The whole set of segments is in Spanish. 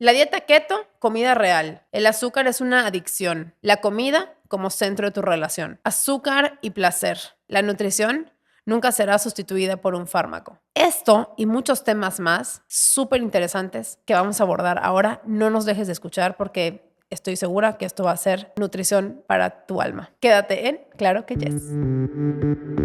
La dieta keto, comida real. El azúcar es una adicción. La comida como centro de tu relación. Azúcar y placer. La nutrición nunca será sustituida por un fármaco. Esto y muchos temas más súper interesantes que vamos a abordar ahora, no nos dejes de escuchar porque estoy segura que esto va a ser nutrición para tu alma. Quédate en Claro que Yes.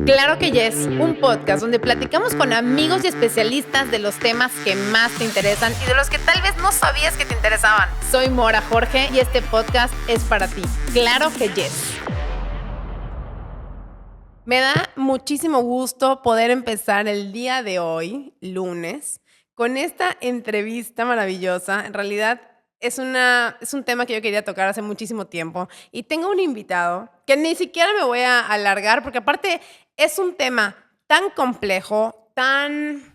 Claro que Yes, un podcast donde platicamos con amigos y especialistas de los temas que más te interesan y de los que tal vez no sabías que te interesaban. Soy Mora Jorge y este podcast es para ti. Claro que Yes. Me da muchísimo gusto poder empezar el día de hoy, lunes, con esta entrevista maravillosa. En realidad es un tema que yo quería tocar hace muchísimo tiempo y tengo un invitado que ni siquiera me voy a alargar porque aparte es un tema tan complejo, tan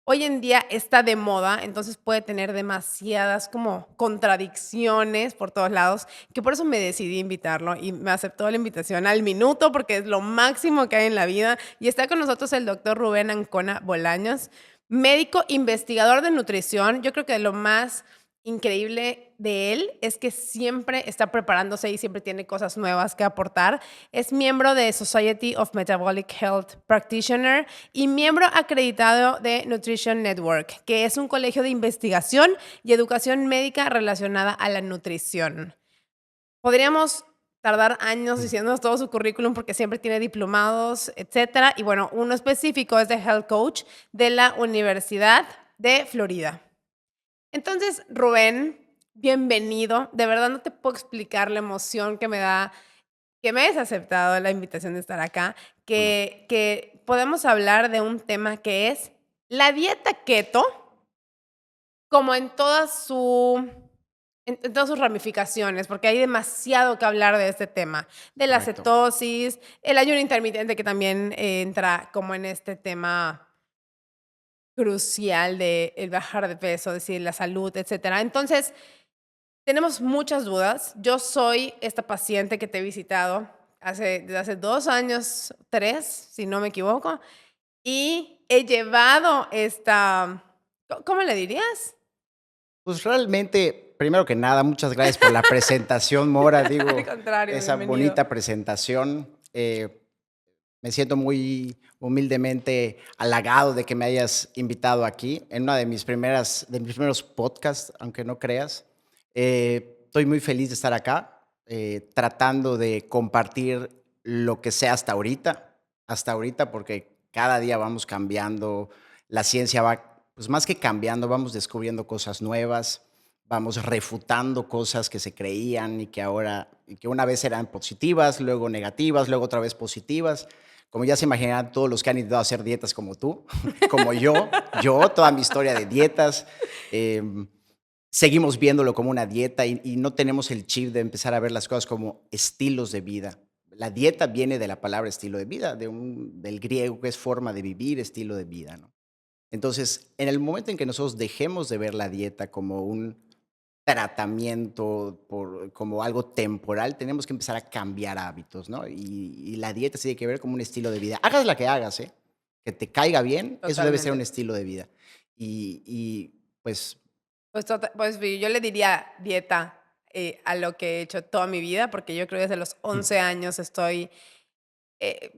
hoy en día está de moda, entonces puede tener demasiadas como contradicciones por todos lados, que por eso me decidí invitarlo y me aceptó la invitación al minuto porque es lo máximo que hay en la vida. Y está con nosotros el doctor Rubén Ancona Bolaños, médico investigador de nutrición. Yo creo que lo más increíble de él es que siempre está preparándose y siempre tiene cosas nuevas que aportar. Es miembro de Society of Metabolic Health Practitioner y miembro acreditado de Nutrition Network, que es un colegio de investigación y educación médica relacionada a la nutrición. Podríamos tardar años diciéndonos todo su currículum porque siempre tiene diplomados, etcétera. Y bueno, uno específico es de Health Coach de la Universidad de Florida. Entonces, Rubén, bienvenido. De verdad no te puedo explicar la emoción que me da que me hayas aceptado la invitación de estar acá, Bueno, que podemos hablar de un tema que es la dieta keto, como en todas sus ramificaciones, porque hay demasiado que hablar de este tema, de la correcto. cetosis, el ayuno intermitente que también entra como en este tema crucial de el bajar de peso, es decir, la salud, etcétera. Entonces, tenemos muchas dudas. Yo soy esta paciente que te he visitado desde hace 2 años, 3, si no me equivoco, y he llevado esta, ¿cómo le dirías? Pues realmente, primero que nada, muchas gracias por la presentación, Mora. Al Digo, contrario, esa bienvenido. bonita presentación. Me siento muy humildemente halagado de que me hayas invitado aquí en una de mis primeros podcasts, aunque no creas. Estoy muy feliz de estar acá, tratando de compartir lo que sé hasta ahorita, porque cada día vamos cambiando, la ciencia va, pues más que cambiando, vamos descubriendo cosas nuevas, vamos refutando cosas que se creían y que una vez eran positivas, luego negativas, luego otra vez positivas. Como ya se imaginarán todos los que han intentado hacer dietas como tú, como yo, toda mi historia de dietas, seguimos viéndolo como una dieta y no tenemos el chip de empezar a ver las cosas como estilos de vida. La dieta viene de la palabra estilo de vida, del griego, que es forma de vivir, estilo de vida, ¿no? Entonces, en el momento en que nosotros dejemos de ver la dieta como un tratamiento, como algo temporal, tenemos que empezar a cambiar hábitos, ¿no? Y la dieta se tiene que ver como un estilo de vida. Hagas la que hagas, ¿eh? Que te caiga bien, eso debe ser un Totalmente. estilo de vida. Pues, Pues yo le diría dieta a lo que he hecho toda mi vida, porque yo creo que desde los 11 años estoy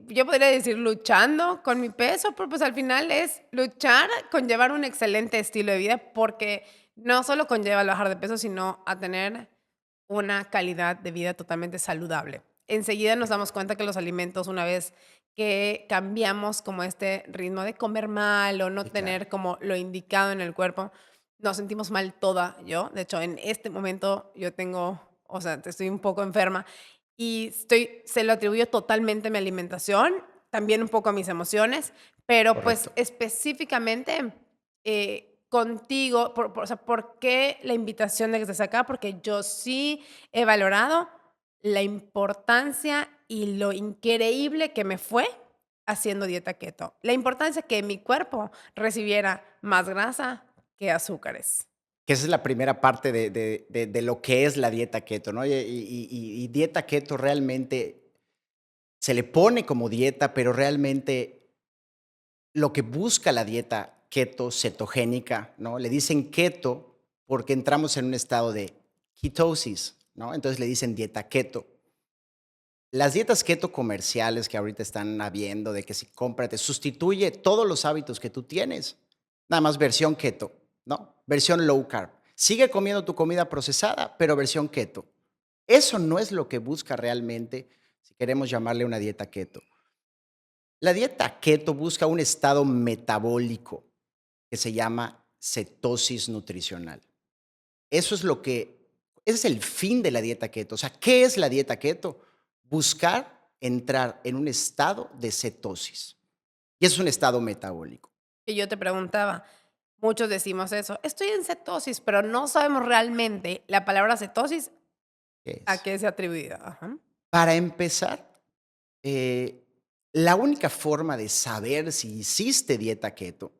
yo podría decir luchando con mi peso, pero pues al final es luchar con llevar un excelente estilo de vida, porque no solo conlleva el bajar de peso, sino a tener una calidad de vida totalmente saludable. Enseguida nos damos cuenta que los alimentos, una vez que cambiamos como este ritmo de comer mal o no sí, claro. tener como lo indicado en el cuerpo, nos sentimos mal toda yo. De hecho, en este momento yo tengo, o sea, estoy un poco enferma y se lo atribuyo totalmente a mi alimentación, también un poco a mis emociones, pero pues Correcto. específicamente contigo, o sea, ¿por qué la invitación de que estés acá? Porque yo sí he valorado la importancia y lo increíble que me fue haciendo dieta keto. La importancia que mi cuerpo recibiera más grasa que azúcares. Que esa es la primera parte de lo que es la dieta keto, ¿no? Y dieta keto realmente se le pone como dieta, pero realmente lo que busca la dieta keto cetogénica, ¿no? Le dicen keto porque entramos en un estado de ketosis, ¿no? Entonces le dicen dieta keto. Las dietas keto comerciales que ahorita están habiendo, de que si cómprate, sustituye todos los hábitos que tú tienes. Nada más versión keto, ¿no? Versión low carb. Sigue comiendo tu comida procesada, pero versión keto. Eso no es lo que busca realmente, si queremos llamarle una dieta keto. La dieta keto busca un estado metabólico que se llama cetosis nutricional. Eso es lo que, ese es el fin de la dieta keto. O sea, ¿qué es la dieta keto? Buscar entrar en un estado de cetosis. Y es un estado metabólico. Y yo te preguntaba, muchos decimos eso, estoy en cetosis, pero no sabemos realmente la palabra cetosis ¿Qué a es? qué es atribuida. Ajá. Para empezar, eh, la única forma de saber si hiciste dieta keto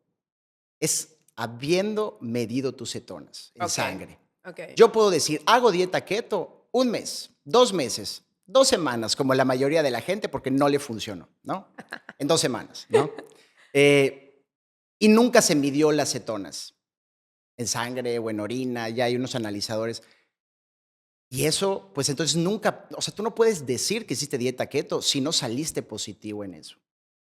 es habiendo medido tus cetonas en Ok, sangre. ok. Yo puedo decir, hago dieta keto 1 mes, 2 meses, 2 semanas, como la mayoría de la gente, porque no le funcionó, ¿no? En 2 semanas, ¿no? Eh, y nunca se midió las cetonas en sangre o en orina, ya hay unos analizadores. Y eso, pues entonces nunca, o sea, tú no puedes decir que hiciste dieta keto si no saliste positivo en eso,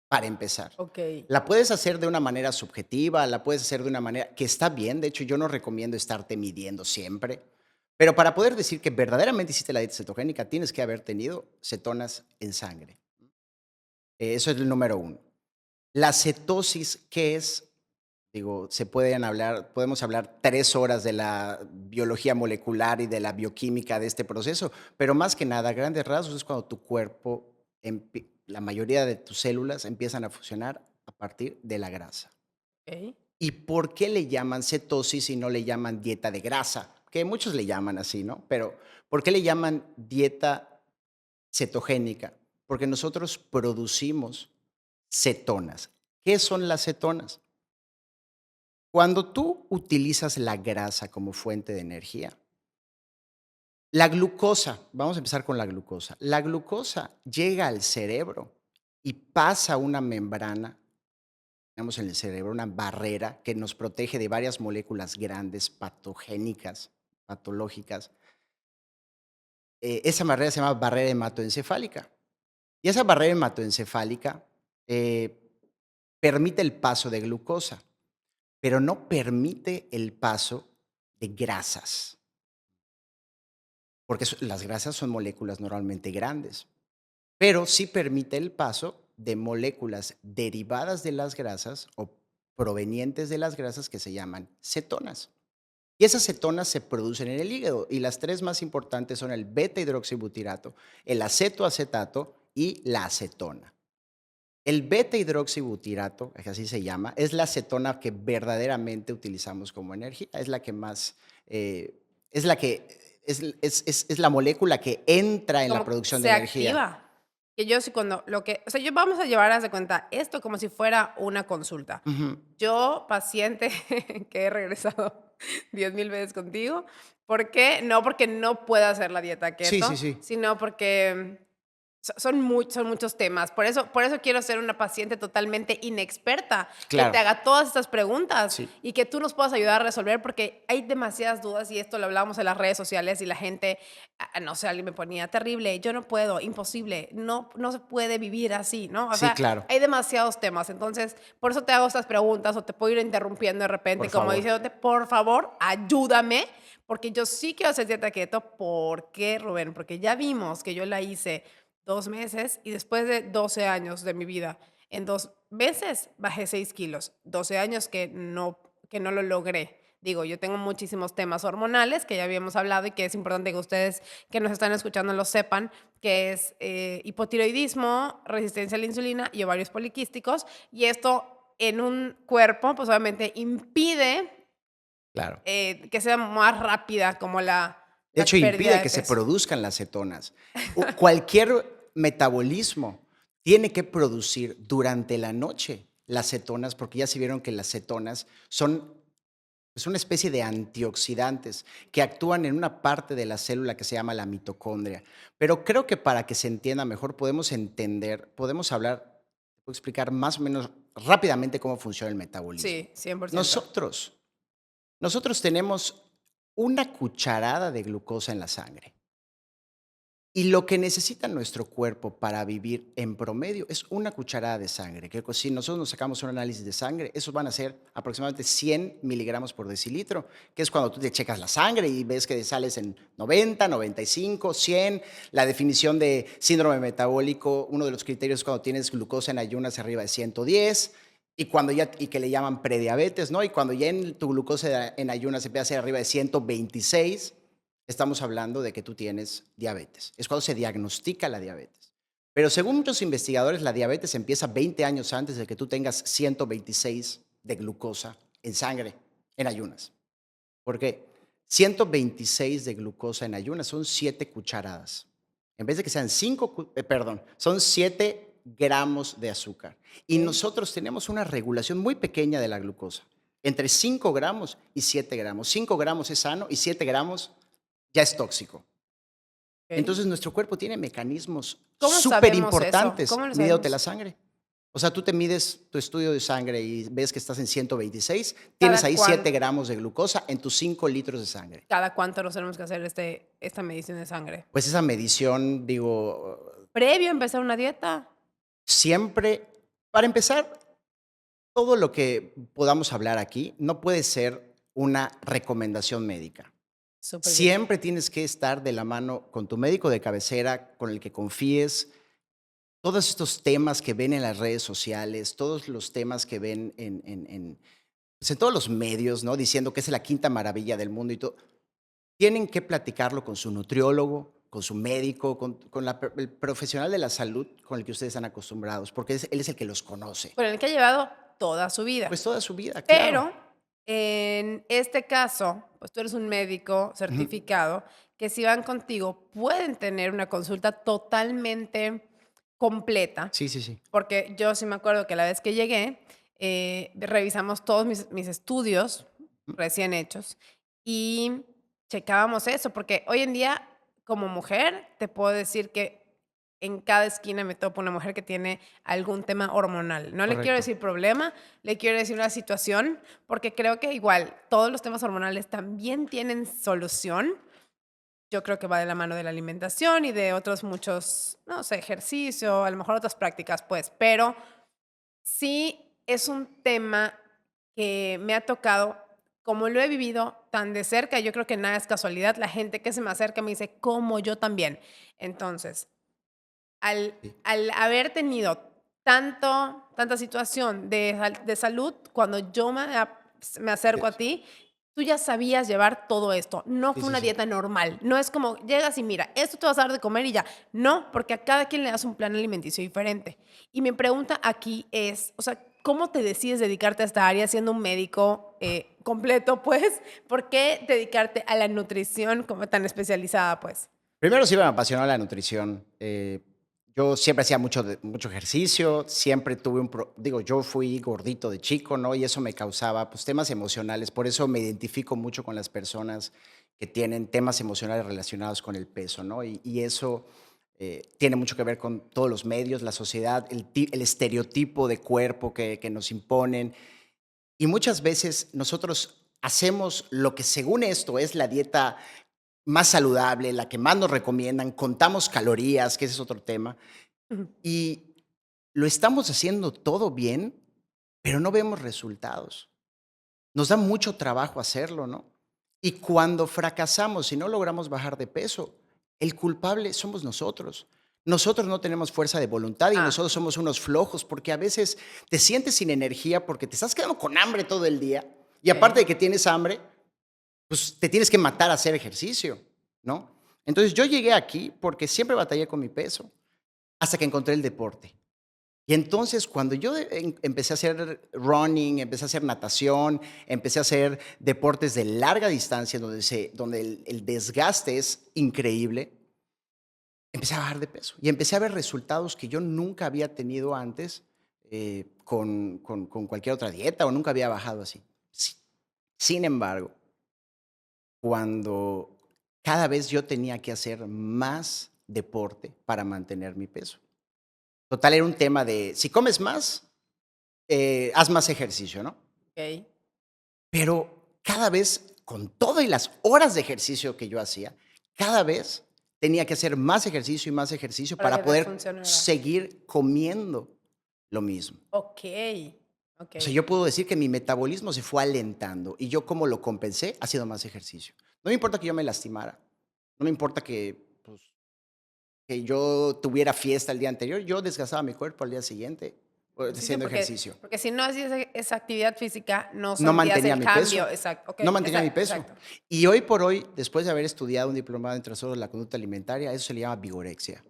para empezar. Ok. La puedes hacer de una manera subjetiva, la puedes hacer de una manera que está bien. De hecho, yo no recomiendo estarte midiendo siempre. Pero para poder decir que verdaderamente hiciste la dieta cetogénica, tienes que haber tenido cetonas en sangre. Eso es el número uno. La cetosis, ¿qué es? Digo, podemos hablar 3 horas de la biología molecular y de la bioquímica de este proceso, pero más que nada, a grandes rasgos, es cuando tu cuerpo, la mayoría de tus células empiezan a funcionar a partir de la grasa. Ok. ¿Y por qué le llaman cetosis y no le llaman dieta de grasa? Que muchos le llaman así, ¿no? Pero ¿por qué le llaman dieta cetogénica? Porque nosotros producimos cetonas. ¿Qué son las cetonas? Cuando tú utilizas la grasa como fuente de energía, la glucosa, vamos a empezar con la glucosa. La glucosa llega al cerebro y pasa una membrana, tenemos en el cerebro una barrera que nos protege de varias moléculas grandes, patogénicas, patológicas. Esa barrera se llama barrera hematoencefálica. Y esa barrera hematoencefálica eh, permite el paso de glucosa, pero no permite el paso de grasas, porque las grasas son moléculas normalmente grandes, pero sí permite el paso de moléculas derivadas de las grasas o provenientes de las grasas que se llaman cetonas. Y esas cetonas se producen en el hígado y las tres más importantes son el beta hidroxibutirato, el acetoacetato y la acetona. El beta hidroxibutirato, que así se llama, es la acetona que verdaderamente utilizamos como energía, es la que más, es la que, es la molécula que entra en la Como producción de se energía. activa. Que yo sí cuando lo que o sea, yo vamos a llevar, haz de cuenta, esto como si fuera una consulta. Ujú. Yo, paciente, que he regresado 10,000 veces contigo, ¿por qué? No porque no pueda hacer la dieta Sí, sí, keto, sí, sino porque son muchos temas. Por eso quiero ser una paciente totalmente inexperta, que te claro, haga todas estas preguntas sí, y que tú nos puedas ayudar a resolver, porque hay demasiadas dudas y esto lo hablamos en las redes sociales y la gente, no sé, alguien me ponía, terrible, yo no puedo, imposible, no se puede vivir así, ¿no? O sí, sea, claro, hay demasiados temas. Entonces, por eso te hago estas preguntas o te puedo ir interrumpiendo de por repente, como favor. diciéndote, por favor, ayúdame, porque yo sí quiero hacer dieta keto. ¿Por qué, Rubén? Porque ya vimos que yo la hice 2 meses y después de 12 años de mi vida, en 2 meses bajé 6 kilos. 12 años que no lo logré. Digo, yo tengo muchísimos temas hormonales que ya habíamos hablado y que es importante que ustedes que nos están escuchando lo sepan, que es hipotiroidismo, resistencia a la insulina y ovarios poliquísticos. Y esto en un cuerpo, pues obviamente impide Claro. que sea más rápida como De la hecho, pérdida impide de que se peso. produzcan las cetonas. Cualquier metabolismo tiene que producir durante la noche las cetonas, porque ya se vieron que las cetonas son es una especie de antioxidantes que actúan en una parte de la célula que se llama la mitocondria. Pero creo que para que se entienda mejor podemos hablar, puedo explicar más o menos rápidamente cómo funciona el metabolismo. Sí, 100%. Nosotros, nosotros tenemos una cucharada de glucosa en la sangre. Y lo que necesita nuestro cuerpo para vivir en promedio es una cucharada de sangre, que si nosotros nos sacamos un análisis de sangre, esos van a ser aproximadamente 100 miligramos por decilitro, que es cuando tú te checas la sangre y ves que sales en 90, 95, 100. La definición de síndrome metabólico, uno de los criterios es cuando tienes glucosa en ayunas arriba de 110 y que le llaman prediabetes, ¿no? Y cuando ya en tu glucosa en ayunas empieza a ser arriba de 126, estamos hablando de que tú tienes diabetes. Es cuando se diagnostica la diabetes. Pero según muchos investigadores, la diabetes empieza 20 años antes de que tú tengas 126 de glucosa en sangre, en ayunas. ¿Por qué? 126 de glucosa en ayunas son 7 cucharadas. En vez de que sean 5, perdón, son 7 gramos de azúcar. Y ¿Ok? nosotros tenemos una regulación muy pequeña de la glucosa, entre 5 gramos y 7 gramos. 5 gramos es sano y 7 gramos ya es tóxico. ¿Ok? Entonces, nuestro cuerpo tiene mecanismos ¿Cómo súper sabemos eso? importantes ¿Cómo lo midiéndote la sabemos? sangre. O sea, tú te mides tu estudio de sangre y ves que estás en 126, tienes ¿Cada ahí 7 cuán gramos de glucosa en tus 5 litros de sangre. cada cuánto nos tenemos que hacer esta medición de sangre? Pues esa medición, digo, ¿Previo a empezar una dieta? siempre, para empezar, todo lo que podamos hablar aquí no puede ser una recomendación médica. Súper bien. Siempre tienes que estar de la mano con tu médico de cabecera, con el que confíes. Todos estos temas que ven en las redes sociales, todos los temas que ven pues, en todos los medios, ¿no? Diciendo que es la quinta maravilla del mundo y todo, tienen que platicarlo con su nutriólogo, con su médico, con el profesional de la salud con el que ustedes están acostumbrados, porque él es el que los conoce. Con el que ha llevado toda su vida. Pues toda su vida, claro. Pero, en este caso, pues tú eres un médico Ujú. certificado, que si van contigo pueden tener una consulta totalmente completa, Sí, sí, sí. porque yo sí me acuerdo que la vez que llegué, revisamos todos mis estudios Mm, recién hechos y checábamos eso, porque hoy en día, como mujer, te puedo decir que en cada esquina me topo una mujer que tiene algún tema hormonal. No le quiero correcto. decir problema, le quiero decir una situación, porque creo que igual todos los temas hormonales también tienen solución. Yo creo que va de la mano de la alimentación y de otros muchos, no sé, ejercicio, a lo mejor otras prácticas, pues, pero sí es un tema que me ha tocado, como lo he vivido tan de cerca, yo creo que nada es casualidad. La gente que se me acerca me dice, como yo también. Entonces, al Sí, al haber tenido tanta situación de salud, cuando yo me sí, acerco a ti, tú ya sabías llevar todo esto. No sí, fue sí, una sí. dieta normal. No es como llegas y mira, esto te vas a dar de comer y ya. No, porque a cada quien le das un plan alimenticio diferente. Y mi pregunta aquí es, o sea, ¿cómo te decides dedicarte a esta área siendo un médico, completo, pues? ¿Por qué dedicarte a la nutrición como tan especializada, pues? Primero sí me apasionó la nutrición. Yo siempre hacía mucho ejercicio, siempre tuve digo, yo fui gordito de chico, ¿no? Y eso me causaba, pues, temas emocionales. Por eso me identifico mucho con las personas que tienen temas emocionales relacionados con el peso, ¿no? Y eso tiene mucho que ver con todos los medios, la sociedad, el estereotipo de cuerpo que nos imponen. Y muchas veces nosotros hacemos lo que según esto es la dieta más saludable, la que más nos recomiendan, contamos calorías, que ese es otro tema, Ujú. y lo estamos haciendo todo bien, pero no vemos resultados. Nos da mucho trabajo hacerlo, ¿no? Y cuando fracasamos y no logramos bajar de peso, el culpable somos nosotros. Nosotros no tenemos fuerza de voluntad y Ah, nosotros somos unos flojos porque a veces te sientes sin energía porque te estás quedando con hambre todo el día y aparte okey. de que tienes hambre, pues te tienes que matar a hacer ejercicio, ¿no? Entonces yo llegué aquí porque siempre batallé con mi peso hasta que encontré el deporte. Y entonces cuando yo empecé a hacer running, empecé a hacer natación, empecé a hacer deportes de larga distancia donde el desgaste es increíble, empecé a bajar de peso y empecé a ver resultados que yo nunca había tenido antes con cualquier otra dieta o nunca había bajado así. Sin embargo, cuando cada vez yo tenía que hacer más deporte para mantener mi peso. Total, era un tema de, si comes más, haz más ejercicio, ¿no? Okey. Pero cada vez con todo y las horas de ejercicio que yo hacía, cada vez tenía que hacer más ejercicio y más ejercicio Para para que te poder funcionara. seguir comiendo lo mismo. Okey, O sea, okey. yo puedo decir que mi metabolismo se fue alentando y yo como lo compensé haciendo más ejercicio. No me importa que yo me lastimara, no me importa que, pues, que yo tuviera fiesta el día anterior, yo desgastaba mi cuerpo al día siguiente Ejercicio haciendo ejercicio. porque si no hacías esa actividad física, no No sentías mantenía el mi cambio. peso, Exacto, no okey, mantenía mi peso. exacto. Y hoy por hoy, después de haber estudiado un diplomado en trastornos de la conducta alimentaria, eso se le llama vigorexia.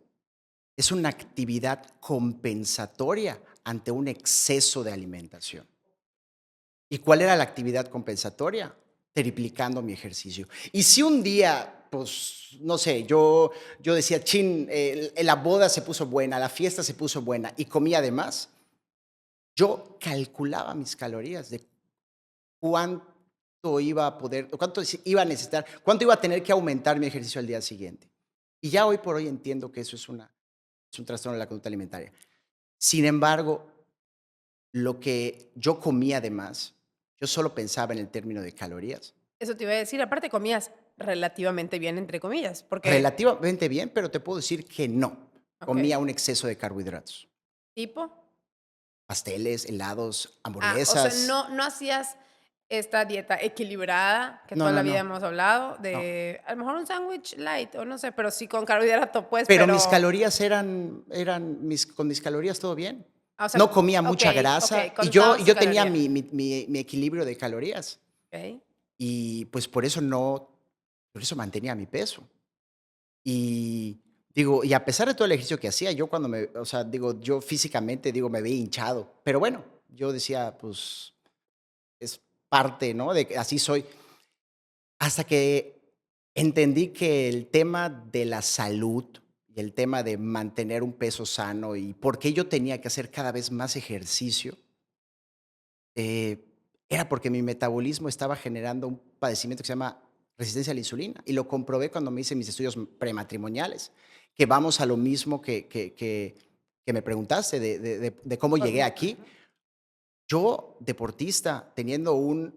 Es una actividad compensatoria ante un exceso de alimentación. ¿Y cuál era la actividad compensatoria? Triplicando mi ejercicio. Y si un día, pues, no sé, yo decía, chin, la boda se puso buena, la fiesta se puso buena y comía de más, yo calculaba mis calorías de cuánto iba a poder, cuánto iba a necesitar, cuánto iba a tener que aumentar mi ejercicio al día siguiente. Y ya hoy por hoy entiendo que eso es un trastorno de la conducta alimentaria. Sin embargo, lo que yo comía de más, yo solo pensaba en el término de calorías. Eso te iba a decir, aparte comías relativamente bien, entre comillas, porque Relativamente bien, pero te puedo decir que no. okey, Comía un exceso de carbohidratos. ¿tipo? Pasteles, helados, O sea, hamburguesas. no hacías esta dieta equilibrada que No, toda no, la vida no, hemos hablado no. de, a lo mejor un sándwich light, o no sé, pero sí con carbohidrato, pues, Pero mis pero, calorías con mis calorías todo bien. o sea, No comía mucha okey, grasa y contabas tus yo tenía calorías. mi equilibrio de calorías. Okey. Y pues por eso mantenía mi peso. Y digo, y a pesar de todo el ejercicio que hacía, yo cuando o sea, digo, yo físicamente, digo, me veía hinchado. Pero bueno, yo decía, pues es parte, ¿no? De que así soy. Hasta que entendí que el tema de la salud y el tema de mantener un peso sano y por qué yo tenía que hacer cada vez más ejercicio, eh, era porque mi metabolismo estaba generando un padecimiento que se llama resistencia a la insulina. Y lo comprobé cuando me hice mis estudios prematrimoniales, que vamos a lo mismo que me preguntaste de cómo llegué aquí. Ujú. Yo, deportista, teniendo un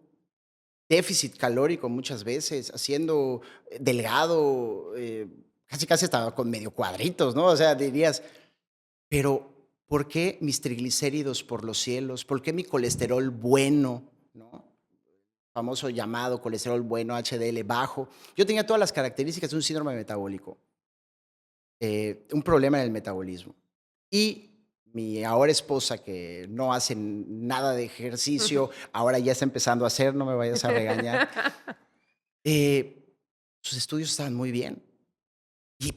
déficit calórico muchas veces, haciendo delgado, casi casi hasta con medio cuadritos, ¿no? O sea, dirías, pero ¿por qué mis triglicéridos por los cielos? ¿Por qué mi colesterol bueno, ¿no? Famoso llamado colesterol bueno, HDL bajo. Yo tenía todas las características de un síndrome metabólico, un problema en el metabolismo. Y mi ahora esposa, que no hace nada de ejercicio, ahora ya está empezando a hacer, no me vayas a regañar, eh, sus estudios estaban muy bien.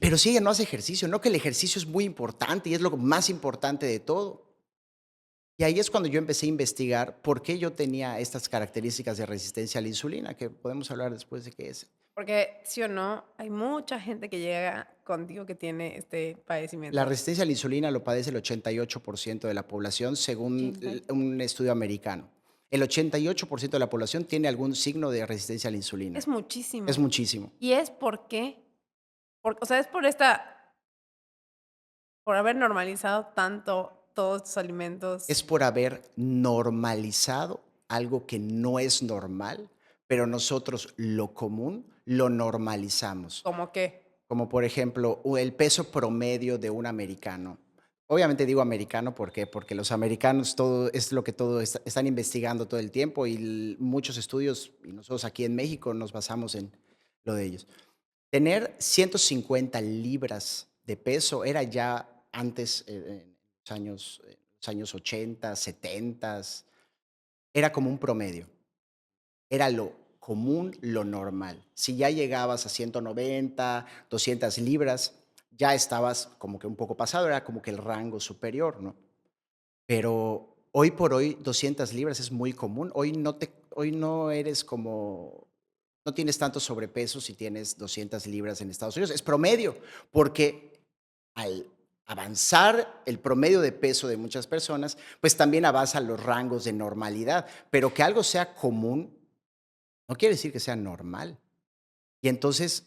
Pero si ella no hace ejercicio, no que el ejercicio es muy importante y es lo más importante de todo. Y ahí es cuando yo empecé a investigar por qué yo tenía estas características de resistencia a la insulina, que podemos hablar después de qué es. Porque, sí o no, hay mucha gente que llega contigo que tiene este La padecimiento. resistencia a la insulina lo padece el 88% de la población, según 80. un estudio americano. El 88% de la población tiene algún signo de resistencia a la insulina. Es Es muchísimo. muchísimo. ¿Y es por qué? O sea, es por por haber normalizado tanto todos estos alimentos, Es por haber normalizado algo que no es normal, pero nosotros lo común lo normalizamos. como que, Como por ejemplo, el peso promedio de un americano. Obviamente digo americano, ¿por qué? Porque los americanos todo es lo que están investigando todo el tiempo y muchos estudios, y nosotros aquí en México nos basamos en lo de ellos. Tener 150 libras de peso era ya antes, en los años 80, 70, era como un promedio. Era lo común, lo normal. Si ya llegabas a 190, 200 libras, ya estabas como que un poco pasado, era como que el rango superior, ¿no? Pero hoy por hoy 200 libras es muy común. Hoy no eres como, no tienes tanto sobrepeso si tienes 200 libras en Estados Unidos. Es promedio, porque al avanzar el promedio de peso de muchas personas, pues también avanzan los rangos de normalidad. Pero que algo sea común no quiere decir que sea normal. Y entonces,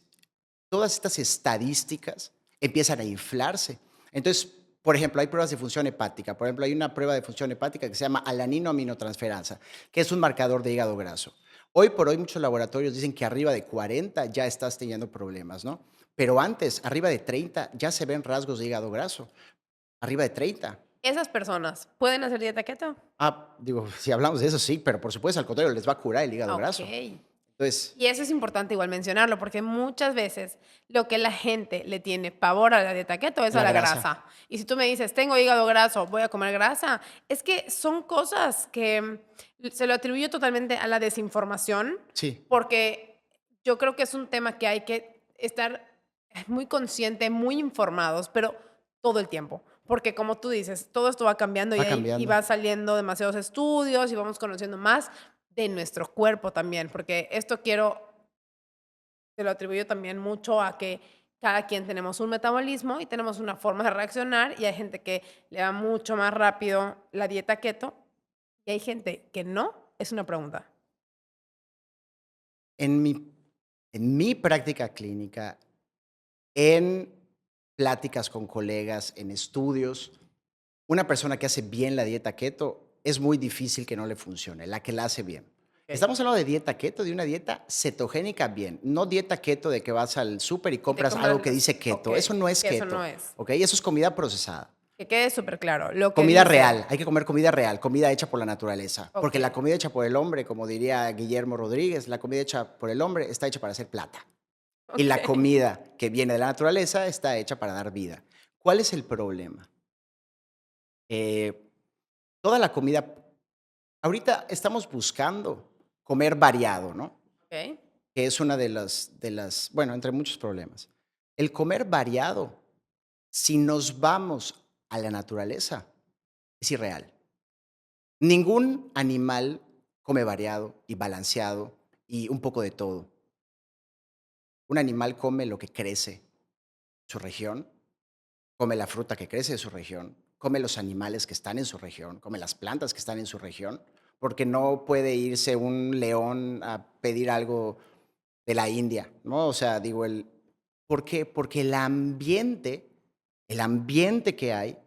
todas estas estadísticas empiezan a inflarse. Entonces, por ejemplo, hay pruebas de función hepática. Por ejemplo, hay una prueba de función hepática que se llama alanino-aminotransferasa, que es un marcador de hígado graso. Hoy por hoy muchos laboratorios dicen que arriba de 40 ya estás teniendo problemas, ¿no? Pero antes, arriba de 30 ya se ven rasgos de hígado graso, arriba de 30. ¿Esas personas pueden hacer dieta keto? Digo, si hablamos de eso, sí, pero por supuesto, al contrario, les va a curar el hígado graso. Okey. Entonces, Y eso es importante igual mencionarlo, porque muchas veces lo que la gente le tiene pavor a la dieta keto es a la la grasa. grasa. Y si tú me dices: "Tengo hígado graso, voy a comer grasa", es que son cosas que, se lo atribuyo totalmente a la desinformación, Sí, porque yo creo que es un tema que hay que estar muy consciente, muy informados, pero todo el tiempo. Porque como tú dices, todo esto va cambiando va y cambiando. va saliendo demasiados estudios y vamos conociendo más de nuestro cuerpo también, porque esto se lo atribuyo también mucho a que cada quien tenemos un metabolismo y tenemos una forma de reaccionar y hay gente que le va mucho más rápido la dieta keto y hay gente que no, es una pregunta. En mi, en mi práctica clínica, en pláticas con colegas, en estudios, una persona que hace bien la dieta keto es muy difícil que no le funcione, la que la hace bien. Okey. Estamos hablando de dieta keto, de una dieta cetogénica bien, no dieta keto de que vas al súper y Y te compras algo que compras dice keto. Eso okey, no es que eso no keto, es. ¿ok? Eso es comida procesada. Que quede súper claro, lo que Comida dice real, hay que comer comida real, comida hecha por la naturaleza, porque la okey, comida hecha por el hombre, como diría Guillermo Rodríguez, la comida hecha por el hombre está hecha para hacer plata. Y la okey, comida que viene de la naturaleza está hecha para dar vida. ¿Cuál es el problema? Eh, toda la comida, ahorita estamos buscando comer variado, ¿no? okey, Que es una bueno, entre muchos problemas. El comer variado, si nos vamos a la naturaleza, es irreal. Ningún animal come variado y balanceado y un poco de todo. Un animal come lo que crece en su región, come la fruta que crece de su región, come los animales que están en su región, come las plantas que están en su región, porque no puede irse un león a pedir algo de la India, ¿no? O sea, digo, ¿por qué? Porque el ambiente que hay,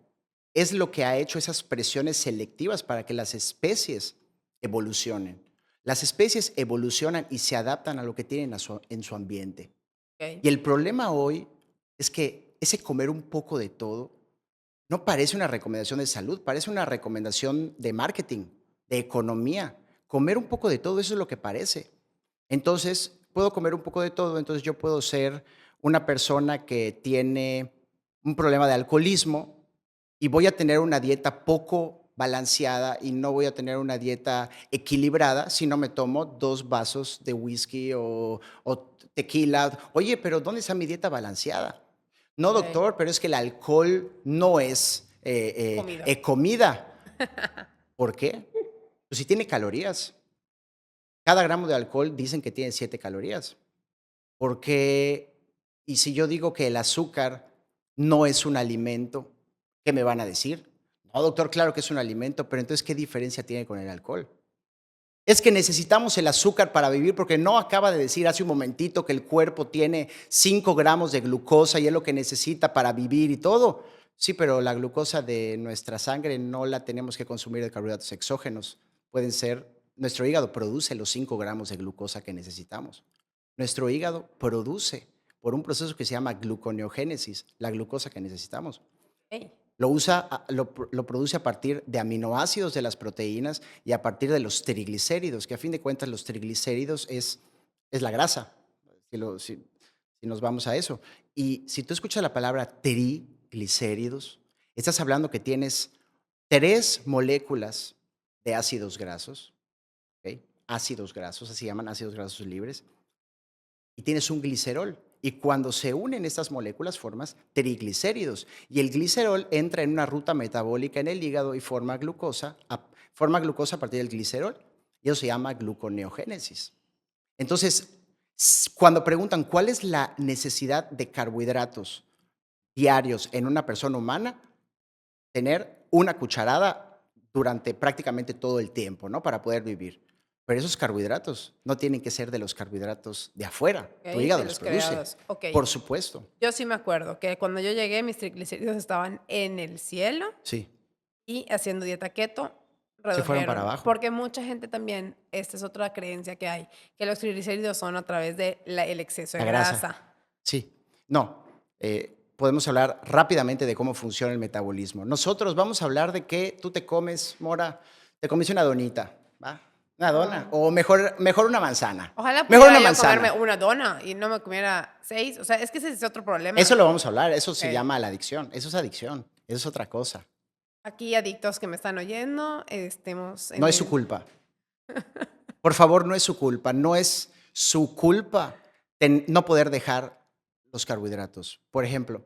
es lo que ha hecho esas presiones selectivas para que las especies evolucionen. Las especies evolucionan y se adaptan a lo que tienen en su ambiente. okey, Y el problema hoy es que ese comer un poco de todo no parece una recomendación de salud, parece una recomendación de marketing, de economía. Comer un poco de todo, eso es lo que parece. Entonces, puedo comer un poco de todo, entonces yo puedo ser una persona que tiene un problema de alcoholismo y voy a tener una dieta poco balanceada y no voy a tener una dieta equilibrada si no me tomo 2 vasos de whisky o tequila. Oye, pero ¿dónde está mi dieta balanceada? No, okey, doctor, pero es que el alcohol no es comida. comida. ¿Por qué? Pues si tiene calorías. Cada gramo de alcohol dicen que tiene 7 calorías. ¿Por qué? Y si yo digo que el azúcar no es un alimento, ¿qué me van a decir? No, doctor, claro que es un alimento, pero entonces, ¿qué diferencia tiene con el alcohol? Es que necesitamos el azúcar para vivir, porque no acaba de decir hace un momentito que el cuerpo tiene 5 gramos de glucosa y es lo que necesita para vivir y todo. Sí, pero la glucosa de nuestra sangre no la tenemos que consumir de carbohidratos exógenos. Pueden ser, nuestro hígado produce los 5 gramos de glucosa que necesitamos. Nuestro hígado produce, por un proceso que se llama gluconeogénesis, la glucosa que necesitamos. Okey, Lo produce a partir de aminoácidos de las proteínas y a partir de los triglicéridos, que a fin de cuentas los triglicéridos es la grasa, si, si nos vamos a eso. Y si tú escuchas la palabra triglicéridos, estás hablando que tienes 3 moléculas de ácidos grasos, ¿ok? Ácidos grasos, así se llaman ácidos grasos libres, y tienes un glicerol. Y cuando se unen estas moléculas formas triglicéridos. Y el glicerol entra en una ruta metabólica en el hígado y forma glucosa a partir del glicerol. Y eso se llama gluconeogénesis. Entonces, cuando preguntan cuál es la necesidad de carbohidratos diarios en una persona humana, tener una cucharada durante prácticamente todo el tiempo, ¿no? Para poder vivir. Pero esos carbohidratos no tienen que ser de los carbohidratos de afuera. Tu okey, hígado de los los produce, creados. Okey. por supuesto. Yo sí me acuerdo que cuando yo llegué, mis triglicéridos estaban en el cielo Sí, y haciendo dieta keto se fueron para redujeron. abajo. Porque mucha gente también, esta es otra creencia que hay, que los triglicéridos son a través de el exceso de La grasa. grasa. Sí. No. Podemos hablar rápidamente de cómo funciona el metabolismo. Nosotros vamos a hablar de que tú te comes, Mora, te comes una donita, ¿va? Una dona. O mejor una manzana. Ojalá Mejor pudiera una yo comerme manzana. una dona y no me comiera 6. O sea, es que ese es otro problema. Eso lo vamos a hablar. Eso se Ok. llama la adicción. Eso es adicción. Eso es otra cosa. Aquí, adictos que me están oyendo, estemos No es su culpa. Por favor, no es su culpa. No es su culpa no poder dejar los carbohidratos. Por ejemplo,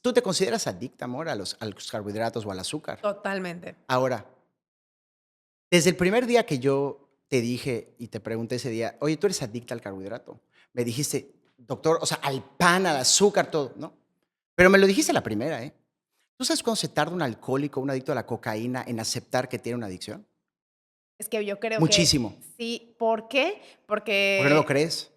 ¿tú te consideras adicta, amor, a los carbohidratos o al azúcar? Totalmente. Ahora, desde el primer día que yo te dije y te pregunté ese día, oye, ¿tú eres adicta al carbohidrato? Me dijiste, doctor, o sea, al pan, al azúcar, todo, ¿no? Pero me lo dijiste a la primera, ¿eh? ¿Tú sabes cuándo se tarda un alcohólico, un adicto a la cocaína en aceptar que tiene una adicción? Es que yo creo que Muchísimo. sí. ¿Por qué? ¿Por qué no lo Porque crees?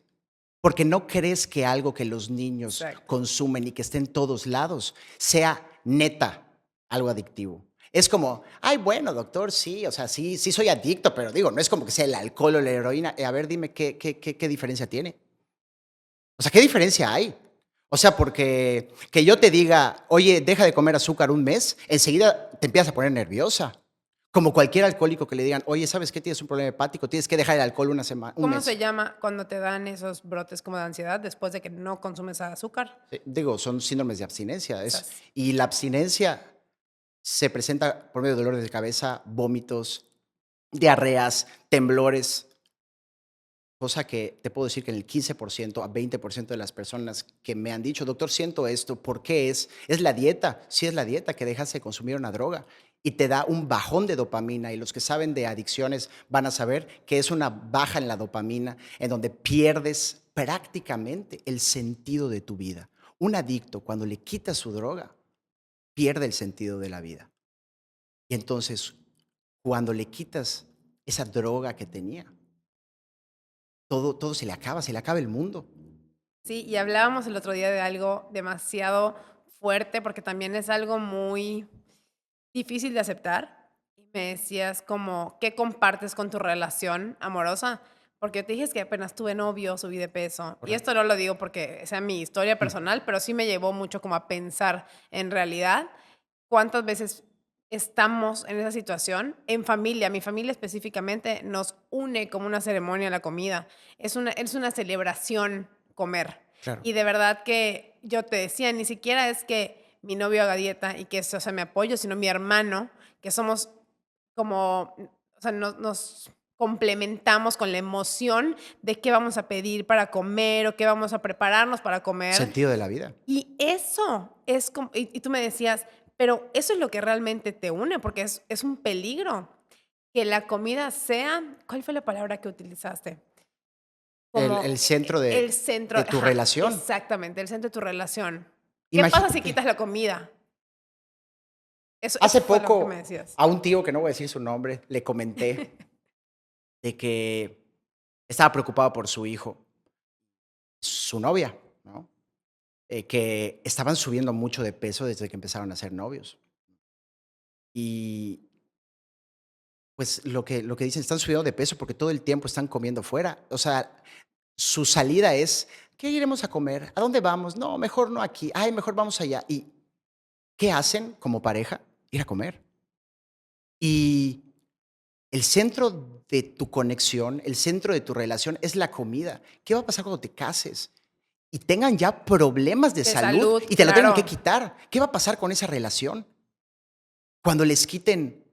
Porque no crees que algo que los niños exacto. consumen y que esté en todos lados sea neta algo adictivo. Es como, ay, bueno, doctor, sí, o sea, sí soy adicto, pero digo, no es como que sea el alcohol o la heroína. A ver, dime qué diferencia tiene. O sea, ¿qué diferencia hay? O sea, porque que yo te diga, oye, deja de comer azúcar un mes, enseguida te empiezas a poner nerviosa. Como cualquier alcohólico que le digan, oye, ¿sabes qué? Tienes un problema hepático, tienes que dejar el alcohol una semana, un ¿Cómo mes. se llama cuando te dan esos brotes como de ansiedad después de que no consumes azúcar? Digo, son síndromes de abstinencia. Esas. Y la abstinencia se presenta por medio de dolores de cabeza, vómitos, diarreas, temblores, cosa que te puedo decir que en el 15% a 20% de las personas que me han dicho, doctor, siento esto, ¿por qué es? Es la dieta, sí es la dieta que dejas de consumir una droga y te da un bajón de dopamina y los que saben de adicciones van a saber que es una baja en la dopamina en donde pierdes prácticamente el sentido de tu vida. Un adicto cuando le quita su droga pierde el sentido de la vida. Y entonces, cuando le quitas esa droga que tenía, todo se le acaba el mundo. Sí, y hablábamos el otro día de algo demasiado fuerte porque también es algo muy difícil de aceptar. Y me decías como, ¿qué compartes con tu relación amorosa? Porque yo te dije que apenas tuve novio, subí de peso. Y esto Correcto. no lo digo porque sea mi historia Mm. personal, pero sí me llevó mucho como a pensar en realidad cuántas veces estamos en esa situación. En familia, mi familia específicamente nos une como una ceremonia la comida. Es una celebración comer. Claro. Y de verdad que yo te decía, ni siquiera es que mi novio haga dieta y que eso sea mi apoyo, sino mi hermano, que somos como, o sea, nos complementamos con la emoción de qué vamos a pedir para comer o qué vamos a prepararnos para comer. Sentido de la vida. Y eso es como, y tú me decías, pero eso es lo que realmente te une, porque es un peligro. Que la comida sea, ¿cuál fue la palabra que utilizaste? El Como centro el de, centro, de tu ajá, relación. exactamente, el centro de tu relación. ¿Qué pasa si Imagínate. quitas la comida? Eso Hace fue lo que me poco decías. a un tío, que no voy a decir su nombre, le comenté de que estaba preocupado por su hijo, su novia, ¿no? Que estaban subiendo mucho de peso desde que empezaron a ser novios. Y pues lo que dicen, están subiendo de peso porque todo el tiempo están comiendo fuera. O sea, su salida es, ¿qué iremos a comer? ¿A dónde vamos? No, mejor no aquí. Ay, mejor vamos allá. ¿Y qué hacen como pareja? Ir a comer. Y el centro de tu conexión, el centro de tu relación es la comida. ¿Qué va a pasar cuando te cases? Y tengan ya problemas de De salud salud, y te lo tengan que claro. quitar. ¿Qué va a pasar con esa relación? Cuando les quiten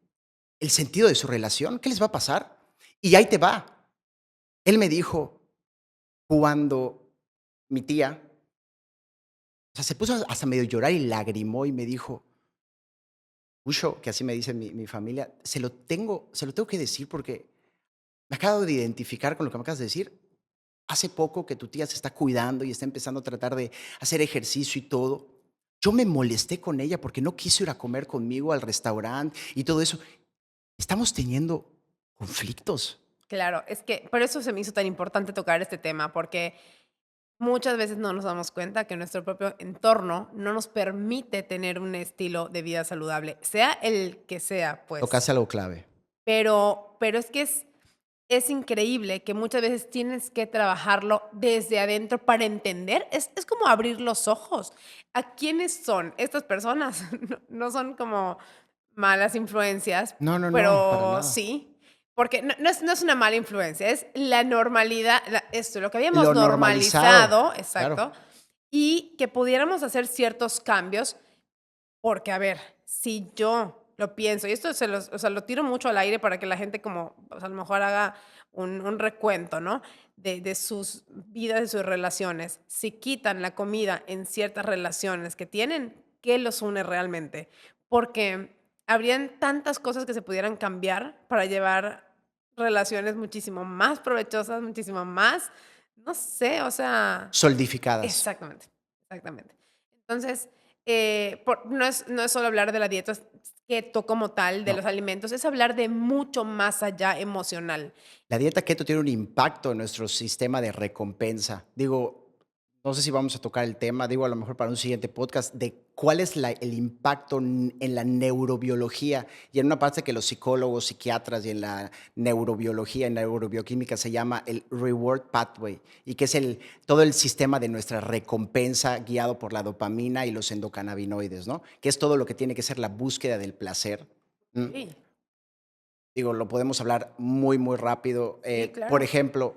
el sentido de su relación, ¿qué les va a pasar? Y ahí te va. Él me dijo, cuando mi tía, o sea, se puso hasta medio llorar y lagrimó y me dijo, Ucho, que así me dice mi familia, se lo tengo que decir porque me acabo de identificar con lo que me acabas de decir. Hace poco que tu tía se está cuidando y está empezando a tratar de hacer ejercicio y todo. Yo me molesté con ella porque no quiso ir a comer conmigo al restaurante y todo eso. Estamos teniendo conflictos. Claro, es que por eso se me hizo tan importante tocar este tema, porque muchas veces no nos damos cuenta que nuestro propio entorno no nos permite tener un estilo de vida saludable, sea el que sea, pues. Tocaste algo clave. Pero es que es increíble que muchas veces tienes que trabajarlo desde adentro para entender. Es como abrir los ojos. ¿A quiénes son estas personas? No son como malas influencias, No, no, no, para pero nada. sí, porque no es una mala influencia, es la normalidad, esto, lo que habíamos Lo normalizado, normalizado, claro. exacto, y que pudiéramos hacer ciertos cambios porque, a ver, si yo lo pienso, y esto o sea, lo tiro mucho al aire para que la gente como, o sea, a lo mejor haga un recuento, ¿no? De sus vidas, de sus relaciones. Si quitan la comida en ciertas relaciones que tienen, ¿qué los une realmente? Porque habrían tantas cosas que se pudieran cambiar para llevar relaciones muchísimo más provechosas, muchísimo más, no sé, o sea, Solidificadas. exactamente, exactamente. Entonces, no es solo hablar de la dieta keto como tal, de No. los alimentos, es hablar de mucho más allá emocional. La dieta keto tiene un impacto en nuestro sistema de recompensa. Digo, no sé si vamos a tocar el tema, digo, a lo mejor para un siguiente podcast, de cuál es el impacto en la neurobiología. Y en una parte que los psicólogos, psiquiatras y en la neurobiología, en neurobioquímica, se llama el reward pathway, y que es todo el sistema de nuestra recompensa guiado por la dopamina y los endocannabinoides, ¿no? Que es todo lo que tiene que ser la búsqueda del placer. ¿Mm? Sí, Digo, lo podemos hablar muy, muy rápido. sí, Por claro. ejemplo,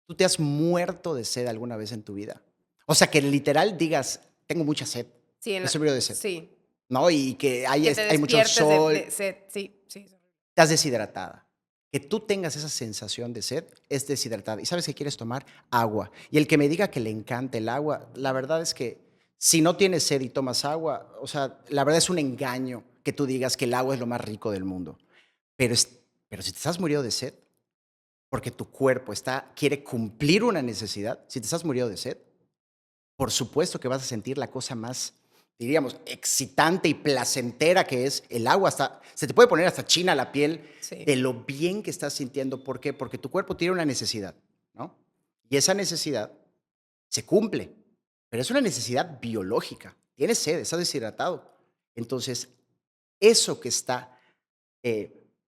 ¿tú te has muerto de sed alguna vez en tu vida? O sea, que literal digas, tengo mucha sed, Sí, me estoy muriendo de sed, sí, ¿no? Y que que te hay mucho despiertes sol, de sed, sí, sí. estás deshidratada. Que tú tengas esa sensación de sed es deshidratada. Y sabes que quieres tomar agua. Y el que me diga que le encanta el agua, la verdad es que si no tienes sed y tomas agua, o sea, la verdad es un engaño que tú digas que el agua es lo más rico del mundo. Pero, pero si te estás muriendo de sed, porque tu cuerpo quiere cumplir una necesidad, si te estás muriendo de sed, por supuesto que vas a sentir la cosa más, diríamos, excitante y placentera que es el agua. Se te puede poner hasta china la piel Sí, de lo bien que estás sintiendo. ¿Por qué? Porque tu cuerpo tiene una necesidad, ¿no? Y esa necesidad se cumple, pero es una necesidad biológica. Tienes sed, estás deshidratado. Entonces, eso que está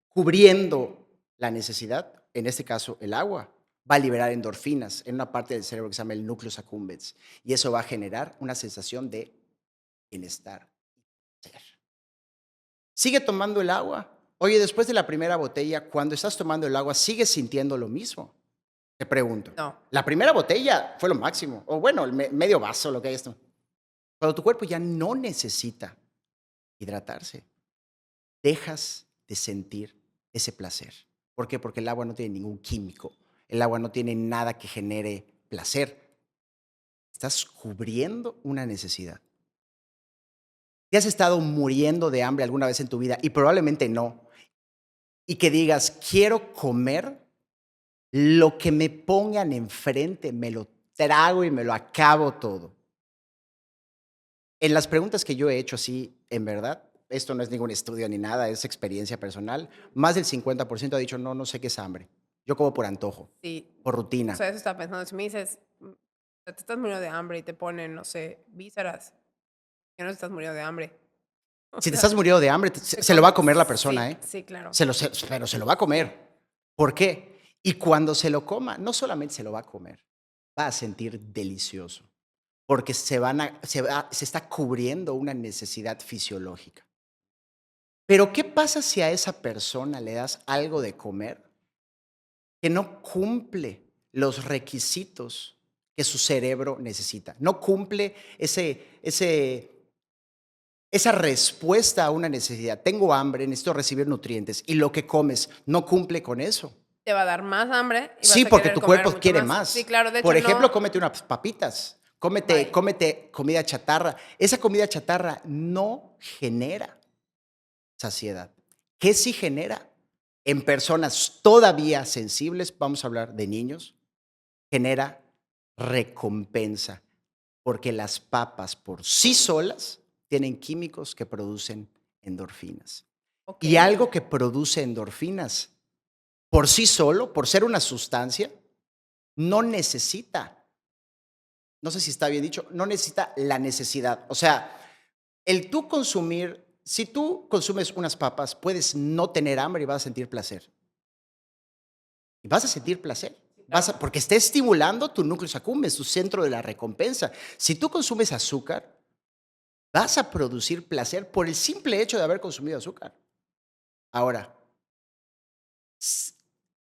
cubriendo la necesidad, en este caso el agua, va a liberar endorfinas en una parte del cerebro que se llama el núcleo accumbens, y eso va a generar una sensación de bienestar. Sigue tomando el agua. Oye, después de la primera botella, cuando estás tomando el agua, ¿sigues sintiendo lo mismo? Te pregunto. no, La primera botella fue lo máximo, o bueno, el medio vaso, lo que hay esto. Cuando tu cuerpo ya no necesita hidratarse, dejas de sentir ese placer. ¿Por qué? Porque el agua no tiene ningún químico. El agua no tiene nada que genere placer. Estás cubriendo una necesidad. ¿Te has estado muriendo de hambre alguna vez en tu vida? Y probablemente no. Y que digas, quiero comer lo que me pongan enfrente, me lo trago y me lo acabo todo. En las preguntas que yo he hecho así, en verdad, esto no es ningún estudio ni nada, es experiencia personal, más del 50% ha dicho, no, no sé qué es hambre. Yo como por antojo, sí. por O rutina. sea, eso estaba pensando. Si me dices, te estás muriendo de hambre y te ponen, no sé, vísceras, que no te estás muriendo de hambre. O Si te sea, estás muriendo de hambre, te se lo va a comes, comer la persona, sí, ¿eh? sí, claro. Pero se lo va a comer. ¿Por qué? Y cuando se lo coma, no solamente se lo va a comer, va a sentir delicioso, porque se está cubriendo una necesidad fisiológica. Pero ¿qué pasa si a esa persona le das algo de comer que no cumple los requisitos que su cerebro necesita? No cumple esa respuesta a una necesidad. Tengo hambre, necesito recibir nutrientes y lo que comes no cumple con eso. Te va a dar más hambre y vas Sí, a porque querer tu comer cuerpo mucho quiere más. Sí, más. claro, de hecho Por ejemplo, no. cómete unas papitas, Bye. cómete comida chatarra. Esa comida chatarra no genera saciedad. ¿Qué sí genera? En personas todavía sensibles, vamos a hablar de niños, genera recompensa, porque las papas por sí solas tienen químicos que producen endorfinas. Ok. Y algo que produce endorfinas por sí solo, por ser una sustancia, no necesita no sé si está bien dicho, no necesita la necesidad. O sea, el tú consumir, si tú consumes unas papas, puedes no tener hambre y vas a sentir placer. Y vas a sentir placer. Sí, claro. Porque está estimulando tu núcleo accumbens, tu centro de la recompensa. Si tú consumes azúcar, vas a producir placer por el simple hecho de haber consumido azúcar. Ahora, s-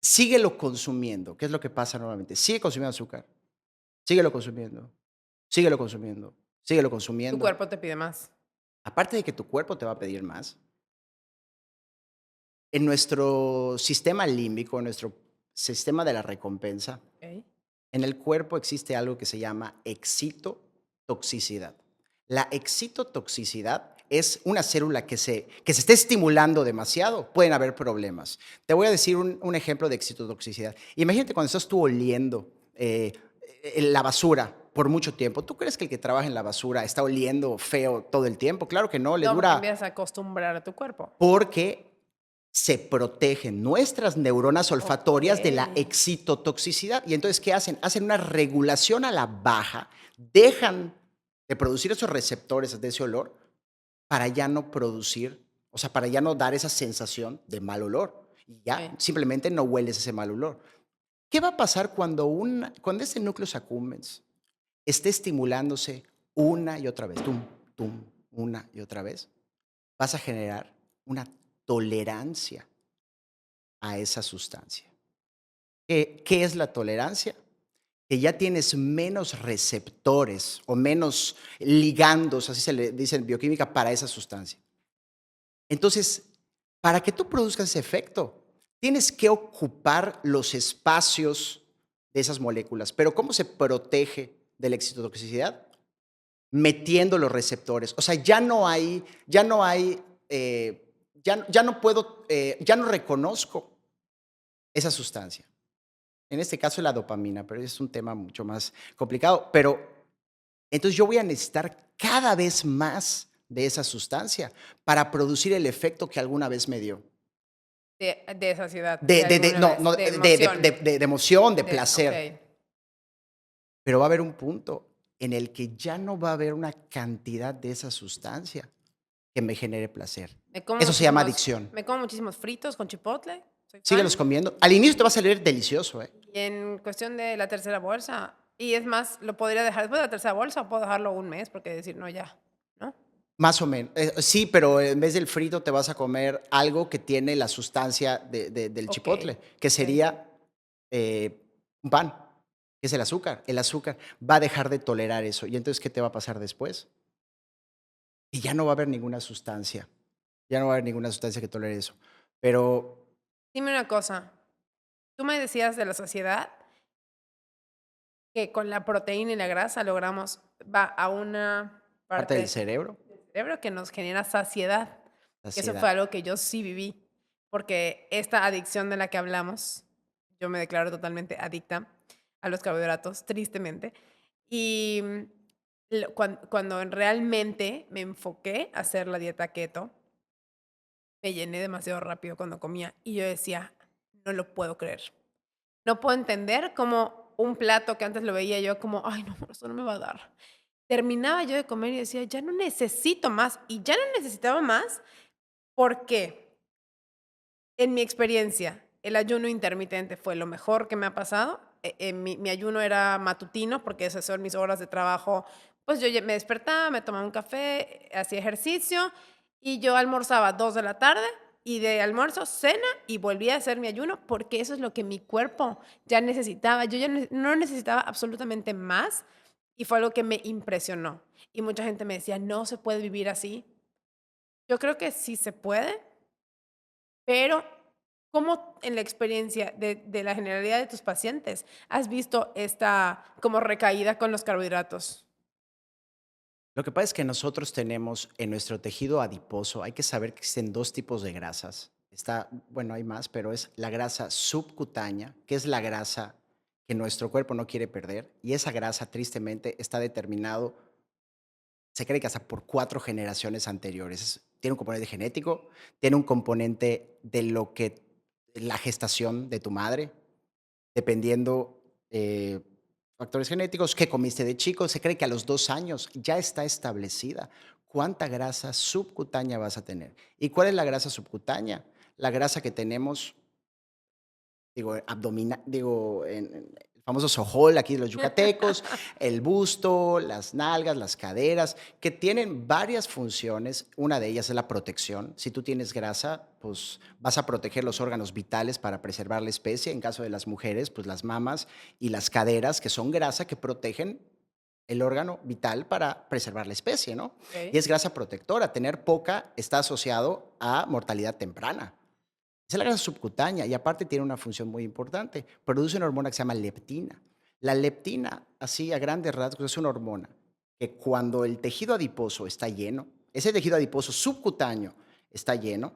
síguelo consumiendo. ¿Qué es lo que pasa normalmente? Sigue consumiendo azúcar. Síguelo consumiendo. Síguelo consumiendo. Síguelo Tu consumiendo. cuerpo te pide más. Aparte de que tu cuerpo te va a pedir más, en nuestro sistema límbico, en nuestro sistema de la recompensa, Okey. en el cuerpo existe algo que se llama excitotoxicidad. La excitotoxicidad es una célula que se está estimulando demasiado, pueden haber problemas. Te voy a decir un ejemplo de excitotoxicidad. Imagínate cuando estás tú oliendo la basura por mucho tiempo. ¿Tú crees que el que trabaja en la basura está oliendo feo todo el tiempo? Claro que no, le No, porque dura empiezas a acostumbrar a tu cuerpo. porque se protegen nuestras neuronas olfatorias de la Okey. excitotoxicidad. Y entonces, ¿qué hacen? Hacen una regulación a la baja, dejan de producir esos receptores de ese olor para ya no producir, o sea, para ya no dar esa sensación de mal olor. Y ya Okey. simplemente no hueles ese mal olor. ¿Qué va a pasar cuando ese núcleo accumbens esté estimulándose una y otra vez? Tum, tum, una y otra vez. Vas a generar una tolerancia a esa sustancia. ¿Qué es la tolerancia? Que ya tienes menos receptores o menos ligandos, así se le dice en bioquímica, para esa sustancia. Entonces, para que tú produzcas ese efecto, tienes que ocupar los espacios de esas moléculas. Pero ¿cómo se protege de la excitotoxicidad? Metiendo los receptores. O sea, ya no puedo, ya no reconozco esa sustancia. En este caso la dopamina, pero es un tema mucho más complicado. Pero entonces yo voy a necesitar cada vez más de esa sustancia para producir el efecto que alguna vez me dio. De saciedad, de alguna No, vez, no, de emoción. de emoción, de De placer. okey. Pero va a haber un punto en el que ya no va a haber una cantidad de esa sustancia que me genere placer. Eso se llama adicción. Me como muchísimos fritos con chipotle, soy Síguelos fan. comiendo. Al inicio te va a salir delicioso, ¿eh? Y en cuestión de la tercera bolsa, y es más, lo podría dejar después de la tercera bolsa, o puedo dejarlo un mes, porque decir: "No, ya", ¿no? Más o menos. Sí, pero en vez del frito te vas a comer algo que tiene la sustancia del Okey, chipotle, que okey. sería un pan, que es el azúcar. El azúcar va a dejar de tolerar eso. Y entonces, ¿qué te va a pasar después? Y ya no va a haber ninguna sustancia. Ya no va a haber ninguna sustancia que tolere eso. Pero Dime una cosa, tú me decías de la saciedad, que con la proteína y la grasa logramos va a una parte del parte cerebro, del cerebro que nos genera saciedad, que eso fue saciedad. algo que yo sí viví, porque esta adicción de la que hablamos, yo me declaro totalmente adicta a los carbohidratos, tristemente, y, cuando realmente me enfoqué a hacer la dieta keto, me llené demasiado rápido cuando comía, y yo decía: "No lo puedo creer". No puedo entender cómo un plato que antes lo veía yo como: "Ay, no, eso no me va a dar". Terminaba yo de comer y decía: "Ya no necesito más", y ya no necesitaba más, porque en mi experiencia, el ayuno intermitente fue lo mejor que me ha pasado. Mi ayuno era matutino, porque esas son mis horas de trabajo. Pues yo ya me despertaba, me tomaba un café, hacía ejercicio y yo almorzaba 2 de la tarde y de almuerzo, cena y volvía a hacer mi ayuno, porque eso es lo que mi cuerpo ya necesitaba. Yo ya no necesitaba absolutamente más y fue algo que me impresionó. Y mucha gente me decía: "No se puede vivir así". Yo creo que sí se puede, pero, ¿cómo en la experiencia de la generalidad de tus pacientes has visto esta como recaída con los carbohidratos? Lo que pasa es que nosotros tenemos en nuestro tejido adiposo, hay que saber que existen 2 tipos de grasas. Está, bueno, hay más, pero es la grasa subcutánea, que es la grasa que nuestro cuerpo no quiere perder, y esa grasa, tristemente, está determinado, se cree que hasta por 4 generaciones anteriores. Tiene un componente genético, tiene un componente de lo que la gestación de tu madre, dependiendo, factores genéticos, qué comiste de chico. Se cree que a los 2 años ya está establecida cuánta grasa subcutánea vas a tener. ¿Y cuál es la grasa subcutánea? La grasa que tenemos, digo, en el famoso sojol aquí de los yucatecos, el busto, las nalgas, las caderas, que tienen varias funciones. Una de ellas es la protección. Si tú tienes grasa, pues vas a proteger los órganos vitales para preservar la especie. En caso de las mujeres, pues las mamas y las caderas, que son grasa que protegen el órgano vital para preservar la especie, ¿no? Y Okey. es grasa protectora. Tener poca está asociado a mortalidad temprana. Es la grasa subcutánea y aparte tiene una función muy importante. Produce una hormona que se llama leptina. La leptina, así a grandes rasgos, es una hormona que cuando el tejido adiposo está lleno, ese tejido adiposo subcutáneo está lleno,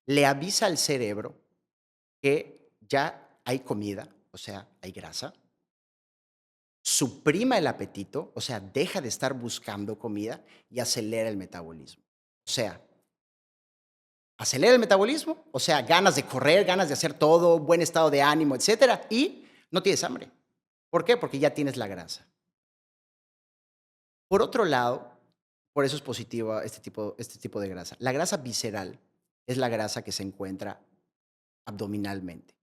le avisa al cerebro que ya hay comida, o sea, hay grasa, suprima el apetito, o sea, deja de estar buscando comida y acelera el metabolismo. O sea, acelera el metabolismo, o sea, ganas de correr, ganas de hacer todo, buen estado de ánimo, etcétera, y no tienes hambre. ¿Por qué? Porque ya tienes la grasa. Por otro lado, por eso es positiva este tipo de grasa. La grasa visceral es la grasa que se encuentra abdominalmente.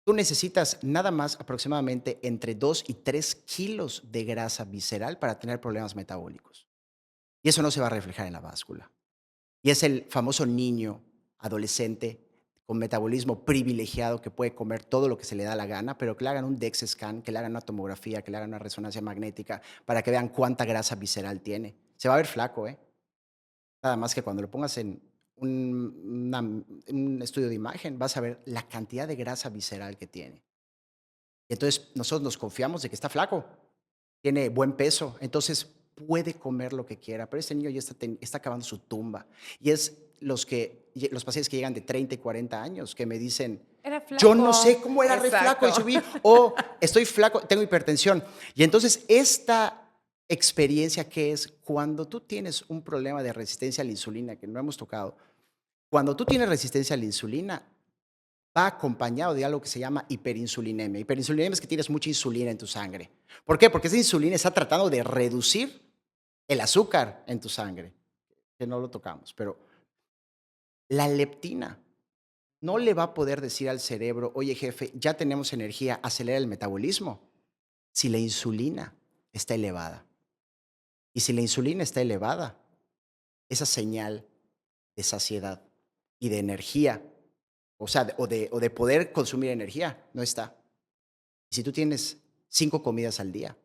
Tú necesitas nada más aproximadamente entre 2 y 3 kilos de grasa visceral para tener problemas metabólicos. Y eso no se va a reflejar en la báscula. Y es el famoso niño, adolescente, con metabolismo privilegiado que puede comer todo lo que se le da la gana, pero que le hagan un DEXA scan, que le hagan una tomografía, que le hagan una resonancia magnética para que vean cuánta grasa visceral tiene. Se va a ver flaco, ¿eh? Nada más que cuando lo pongas en un estudio de imagen, vas a ver la cantidad de grasa visceral que tiene. Y entonces nosotros nos confiamos de que está flaco, tiene buen peso, entonces puede comer lo que quiera, pero este niño ya está acabando su tumba. Y es los pacientes que llegan de 30 y 40 años que me dicen, Era yo no sé flaco. cómo era re flaco y Exacto. subí, o estoy flaco, tengo hipertensión. Y entonces esta experiencia que es cuando tú tienes un problema de resistencia a la insulina, que no hemos tocado, cuando tú tienes resistencia a la insulina, va acompañado de algo que se llama hiperinsulinemia. Hiperinsulinemia es que tienes mucha insulina en tu sangre. ¿Por qué? Porque esa insulina está tratando de reducir el azúcar en tu sangre, que no lo tocamos, pero la leptina no le va a poder decir al cerebro, oye jefe, ya tenemos energía, acelera el metabolismo, si la insulina está elevada. Y si la insulina está elevada, esa señal de saciedad y de energía, o sea, o de poder consumir energía, no está. Si tú tienes 5 comidas al día,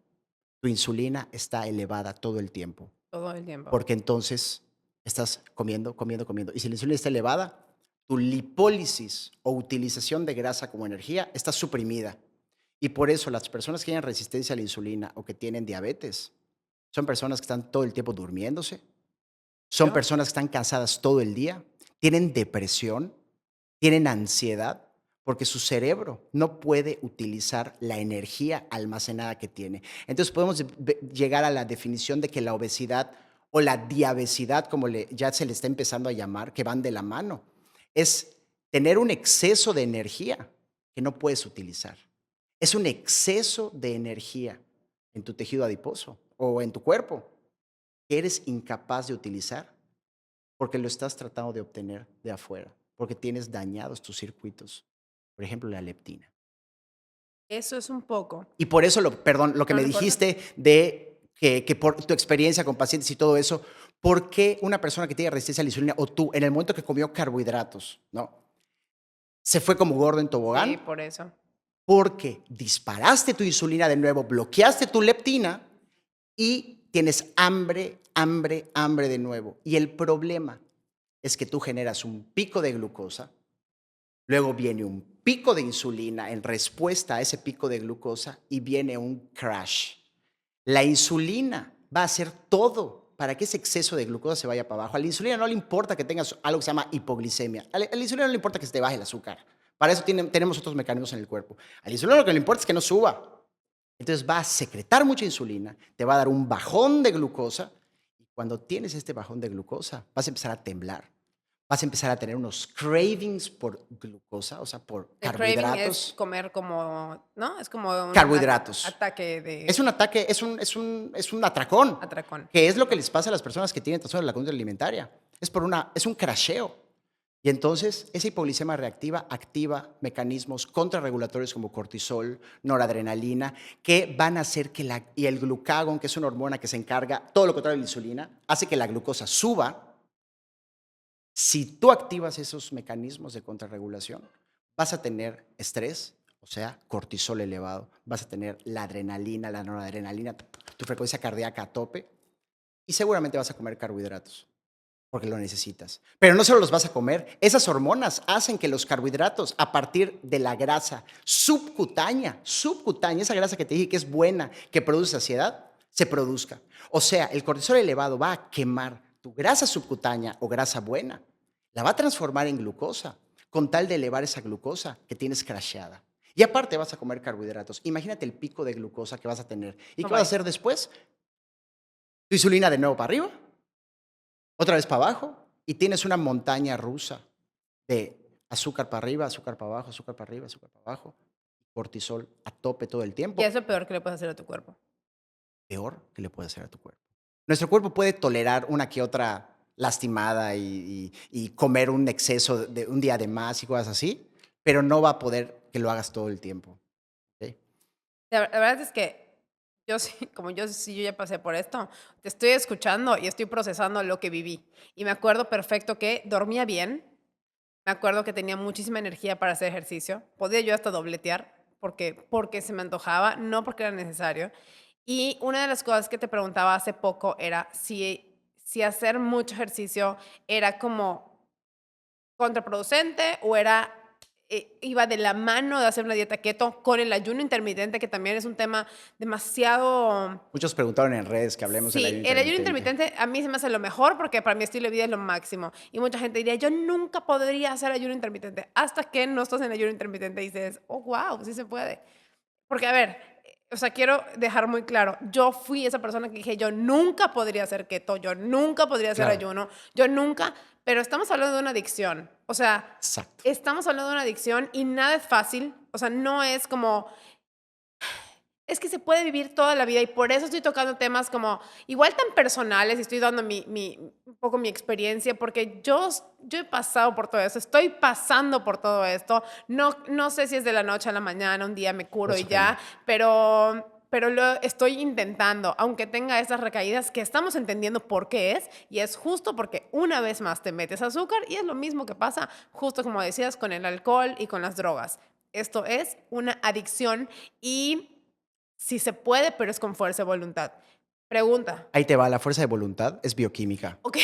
tu insulina está elevada todo el tiempo, Todo el tiempo. porque entonces estás comiendo, comiendo, comiendo. Y si la insulina está elevada, tu lipólisis o utilización de grasa como energía está suprimida. Y por eso las personas que tienen resistencia a la insulina o que tienen diabetes son personas que están todo el tiempo durmiéndose, son Yo personas que están cansadas todo el día, tienen depresión, tienen ansiedad, porque su cerebro no puede utilizar la energía almacenada que tiene. Entonces podemos llegar a la definición de que la obesidad o la diabesidad, como ya se le está empezando a llamar, que van de la mano, es tener un exceso de energía que no puedes utilizar. Es un exceso de energía en tu tejido adiposo o en tu cuerpo que eres incapaz de utilizar porque lo estás tratando de obtener de afuera, porque tienes dañados tus circuitos, por ejemplo, la leptina. eso es un poco. Y por eso, perdón, lo que No, me no importa. dijiste de que por tu experiencia con pacientes y todo eso, ¿por qué una persona que tiene resistencia a la insulina o tú, en el momento que comió carbohidratos, ¿no? Se fue como gordo en Sí, tobogán? por eso. Porque disparaste tu insulina de nuevo, bloqueaste tu leptina y tienes hambre, hambre, hambre de nuevo. Y el problema es que tú generas un pico de glucosa, luego viene un pico de insulina en respuesta a ese pico de glucosa y viene un crash. La insulina va a hacer todo para que ese exceso de glucosa se vaya para abajo. A la insulina no le importa que tengas algo que se llama hipoglicemia. A la insulina no le importa que se te baje el azúcar. Para eso tenemos otros mecanismos en el cuerpo. A la insulina lo que le importa es que no suba. Entonces va a secretar mucha insulina, te va a dar un bajón de glucosa y cuando tienes este bajón de glucosa vas a empezar a temblar vas a empezar a tener unos cravings por glucosa, o sea, por El craving es carbohidratos. comer como, ¿no? Es como un Carbohidratos. ataque de Es un ataque, es un atracón, atracón. que es lo que les pasa a las personas que tienen trastorno de la conducta alimentaria. Es un crasheo. Y entonces, esa hipoglicemia reactiva activa mecanismos contrarregulatorios como cortisol, noradrenalina, que van a hacer que y el glucagón, que es una hormona que se encarga, todo lo contrario de la insulina, hace que la glucosa suba. Si tú activas esos mecanismos de contrarregulación, vas a tener estrés, o sea, cortisol elevado, vas a tener la adrenalina, la noradrenalina, tu frecuencia cardíaca a tope y seguramente vas a comer carbohidratos porque lo necesitas. Pero no solo los vas a comer, esas hormonas hacen que los carbohidratos a partir de la grasa subcutánea, esa grasa que te dije que es buena, que produce saciedad, se produzca. O sea, el cortisol elevado va a quemar tu grasa subcutánea o grasa buena, la va a transformar en glucosa, con tal de elevar esa glucosa que tienes crasheada. Y aparte vas a comer carbohidratos. Imagínate el pico de glucosa que vas a tener. ¿Y qué vas a hacer después? Tu insulina de nuevo para arriba, otra vez para abajo, y tienes una montaña rusa de azúcar para arriba, azúcar para abajo, azúcar para arriba, azúcar para abajo, cortisol a tope todo el Y tiempo. es lo peor que le puedes hacer a tu cuerpo. Peor que le puede hacer a tu cuerpo. Nuestro cuerpo puede tolerar una que otra lastimada y comer un exceso de un día de más y cosas así, pero no va a poder que lo hagas todo el tiempo. ¿Ok? La verdad es que yo sí, como yo ya pasé por esto, te estoy escuchando y estoy procesando lo que viví. Y me acuerdo perfecto que dormía bien, me acuerdo que tenía muchísima energía para hacer ejercicio, podía yo hasta dobletear porque se me antojaba, no porque era necesario. Y una de las cosas que te preguntaba hace poco era si hacer mucho ejercicio era como contraproducente o iba de la mano de hacer una dieta keto con el ayuno intermitente, que también es un tema demasiado. Muchos preguntaron en redes que hablemos del Sí, ayuno el ayuno intermitente. intermitente a mí se me hace lo mejor porque para mi estilo de vida es lo máximo. Y mucha gente diría, yo nunca podría hacer ayuno intermitente. Hasta que no estás en ayuno intermitente y dices, oh, wow, sí se puede. Porque, a ver, o sea, quiero dejar muy claro, yo fui esa persona que dije, yo nunca podría hacer keto, yo nunca podría hacer Claro. ayuno, yo nunca, pero estamos hablando de una adicción. O sea, Exacto. estamos hablando de una adicción y nada es fácil. O sea, no es como, es que se puede vivir toda la vida y por eso estoy tocando temas como igual tan personales y estoy dando un poco mi experiencia porque yo he pasado por todo eso, estoy pasando por todo esto. No sé si es de la noche a la mañana, un día me curo y Eso que no. ya, pero lo estoy intentando, aunque tenga esas recaídas que estamos entendiendo por qué es, y es justo porque una vez más te metes azúcar y es lo mismo que pasa, justo como decías, con el alcohol y con las drogas. Esto es una adicción y sí se puede, pero es con fuerza de voluntad. Pregunta. Ahí te va, la fuerza de voluntad es bioquímica. Ok,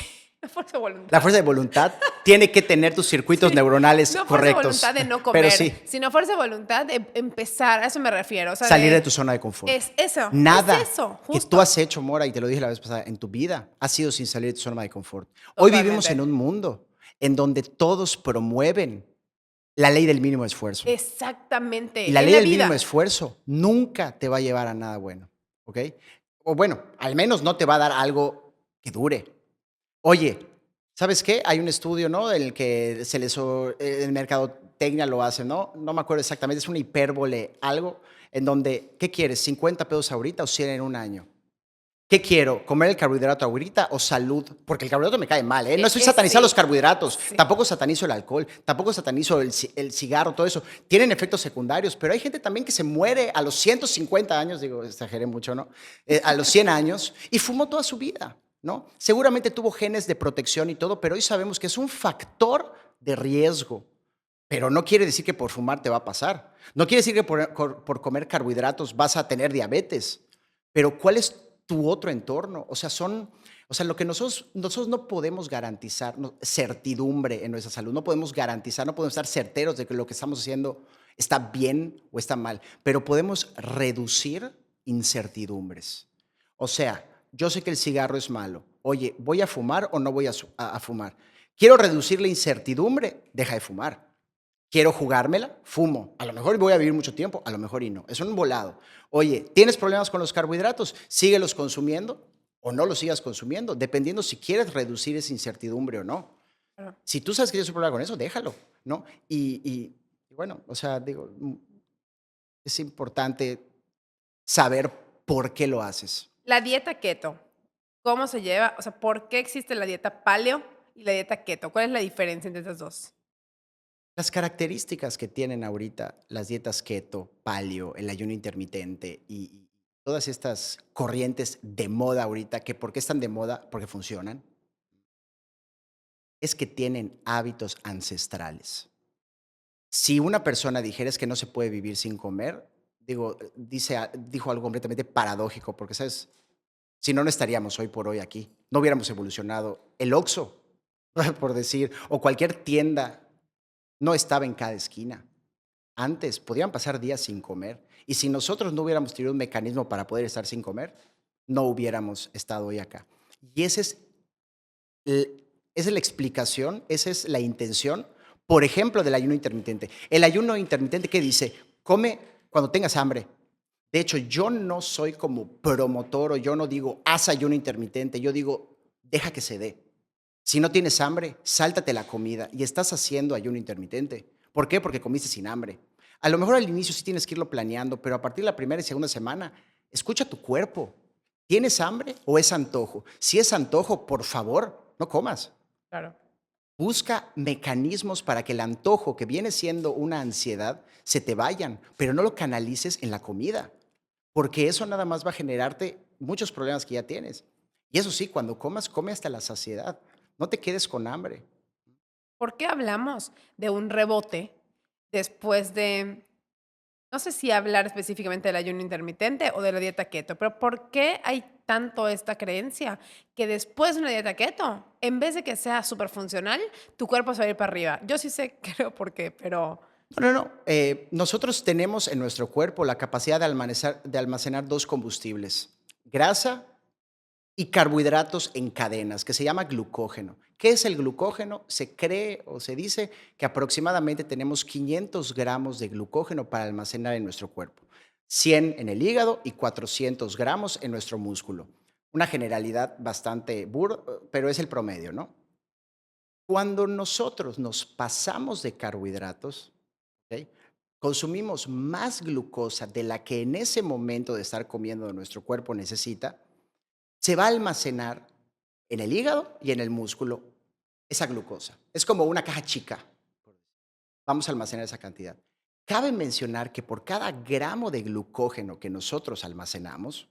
fuerza de La voluntad. fuerza de voluntad tiene que tener tus circuitos Sí, neuronales no fuerza de correctos. voluntad de no Pero comer, sí, sino fuerza de voluntad de empezar, a eso me refiero. O sea, salir de tu zona de confort. es eso, Nada es eso, que justo. tú has hecho, Mora, y te lo dije la vez pasada, en tu vida, ha sido sin salir de tu zona de confort. Hoy vivimos Totalmente. en un mundo en donde todos promueven la ley del mínimo esfuerzo. Exactamente. Y la En ley la del vida. mínimo esfuerzo nunca te va a llevar a nada bueno, ¿ok? O bueno, al menos no te va a dar algo que dure. Oye, ¿sabes qué? Hay un estudio, ¿no? En el que el mercadotecnia lo hace, ¿no? No me acuerdo exactamente, es una hipérbole, algo, en donde, ¿qué quieres? ¿50 pesos ahorita o 100 en un año? ¿Qué quiero? ¿Comer el carbohidrato ahorita o salud? Porque el carbohidrato me cae mal, ¿eh? No estoy satanizando los Sí, carbohidratos, sí. tampoco satanizo el alcohol, tampoco satanizo el cigarro, todo eso. Tienen efectos secundarios, pero hay gente también que se muere a los 150 años, digo, exageré mucho, ¿no? A los 100 años y fumó toda su vida, ¿no? Seguramente tuvo genes de protección y todo, pero hoy sabemos que es un factor de riesgo. Pero no quiere decir que por fumar te va a pasar. No quiere decir que por comer carbohidratos vas a tener diabetes. Pero ¿cuál es tu otro entorno? O sea, lo que nosotros no podemos garantizar, certidumbre en nuestra salud, no podemos garantizar, no podemos estar certeros de que lo que estamos haciendo está bien o está mal, pero podemos reducir incertidumbres. O sea, yo sé que el cigarro es malo. Oye, ¿voy a fumar o no voy a fumar? Quiero reducir la incertidumbre, deja de fumar. Quiero jugármela, fumo. A lo mejor voy a vivir mucho tiempo, a lo mejor y no. Es un volado. Oye, ¿tienes problemas con los carbohidratos? Síguelos consumiendo o no los sigas consumiendo, dependiendo si quieres reducir esa incertidumbre o no. Claro. Si tú sabes que tienes un problema con eso, déjalo, ¿no? Y bueno, o sea, digo, es importante saber por qué lo haces. La dieta keto, ¿cómo se lleva? O sea, ¿por qué existe la dieta paleo y la dieta keto? ¿Cuál es la diferencia entre esas 2? Las características que tienen ahorita las dietas keto, paleo, el ayuno intermitente y todas estas corrientes de moda ahorita, que ¿por qué están de moda? Porque funcionan, es que tienen hábitos ancestrales. Si una persona dijera es que no se puede vivir sin comer, digo, dijo algo completamente paradójico, porque, ¿sabes? Si no, no estaríamos hoy por hoy aquí. No hubiéramos evolucionado. El Oxxo, por decir, o cualquier tienda, no estaba en cada esquina. Antes podían pasar días sin comer. Y si nosotros no hubiéramos tenido un mecanismo para poder estar sin comer, no hubiéramos estado hoy acá. Y esa es la explicación, esa es la intención, por ejemplo, del ayuno intermitente. El ayuno intermitente que dice, come cuando tengas hambre. De hecho, yo no soy como promotor o yo no digo, haz ayuno intermitente, yo digo, deja que se dé. Si no tienes hambre, sáltate la comida y estás haciendo ayuno intermitente. ¿Por qué? Porque comiste sin hambre. A lo mejor al inicio sí tienes que irlo planeando, pero a partir de la primera y segunda semana, escucha tu cuerpo. ¿Tienes hambre o es antojo? Si es antojo, por favor, no comas. Claro. Busca mecanismos para que el antojo, que viene siendo una ansiedad, se te vayan, pero no lo canalices en la comida, porque eso nada más va a generarte muchos problemas que ya tienes. Y eso sí, cuando comas, come hasta la saciedad. No te quedes con hambre. ¿Por qué hablamos de un rebote después de, no sé si hablar específicamente del ayuno intermitente o de la dieta keto, pero por qué hay tanto esta creencia que después de una dieta keto, en vez de que sea súper funcional, tu cuerpo se va a ir para arriba? Yo sí sé, creo por qué, pero No, no, no. Nosotros tenemos en nuestro cuerpo la capacidad de almacenar dos combustibles, grasa y carbohidratos en cadenas, que se llama glucógeno. ¿Qué es el glucógeno? Se cree o se dice que aproximadamente tenemos 500 gramos de glucógeno para almacenar en nuestro cuerpo, 100 en el hígado y 400 gramos en nuestro músculo. Una generalidad bastante burda, pero es el promedio, ¿no? Cuando nosotros nos pasamos de carbohidratos, ¿ok? Consumimos más glucosa de la que en ese momento de estar comiendo nuestro cuerpo necesita, se va a almacenar en el hígado y en el músculo esa glucosa. Es como una caja chica. Vamos a almacenar esa cantidad. Cabe mencionar que por cada gramo de glucógeno que nosotros almacenamos,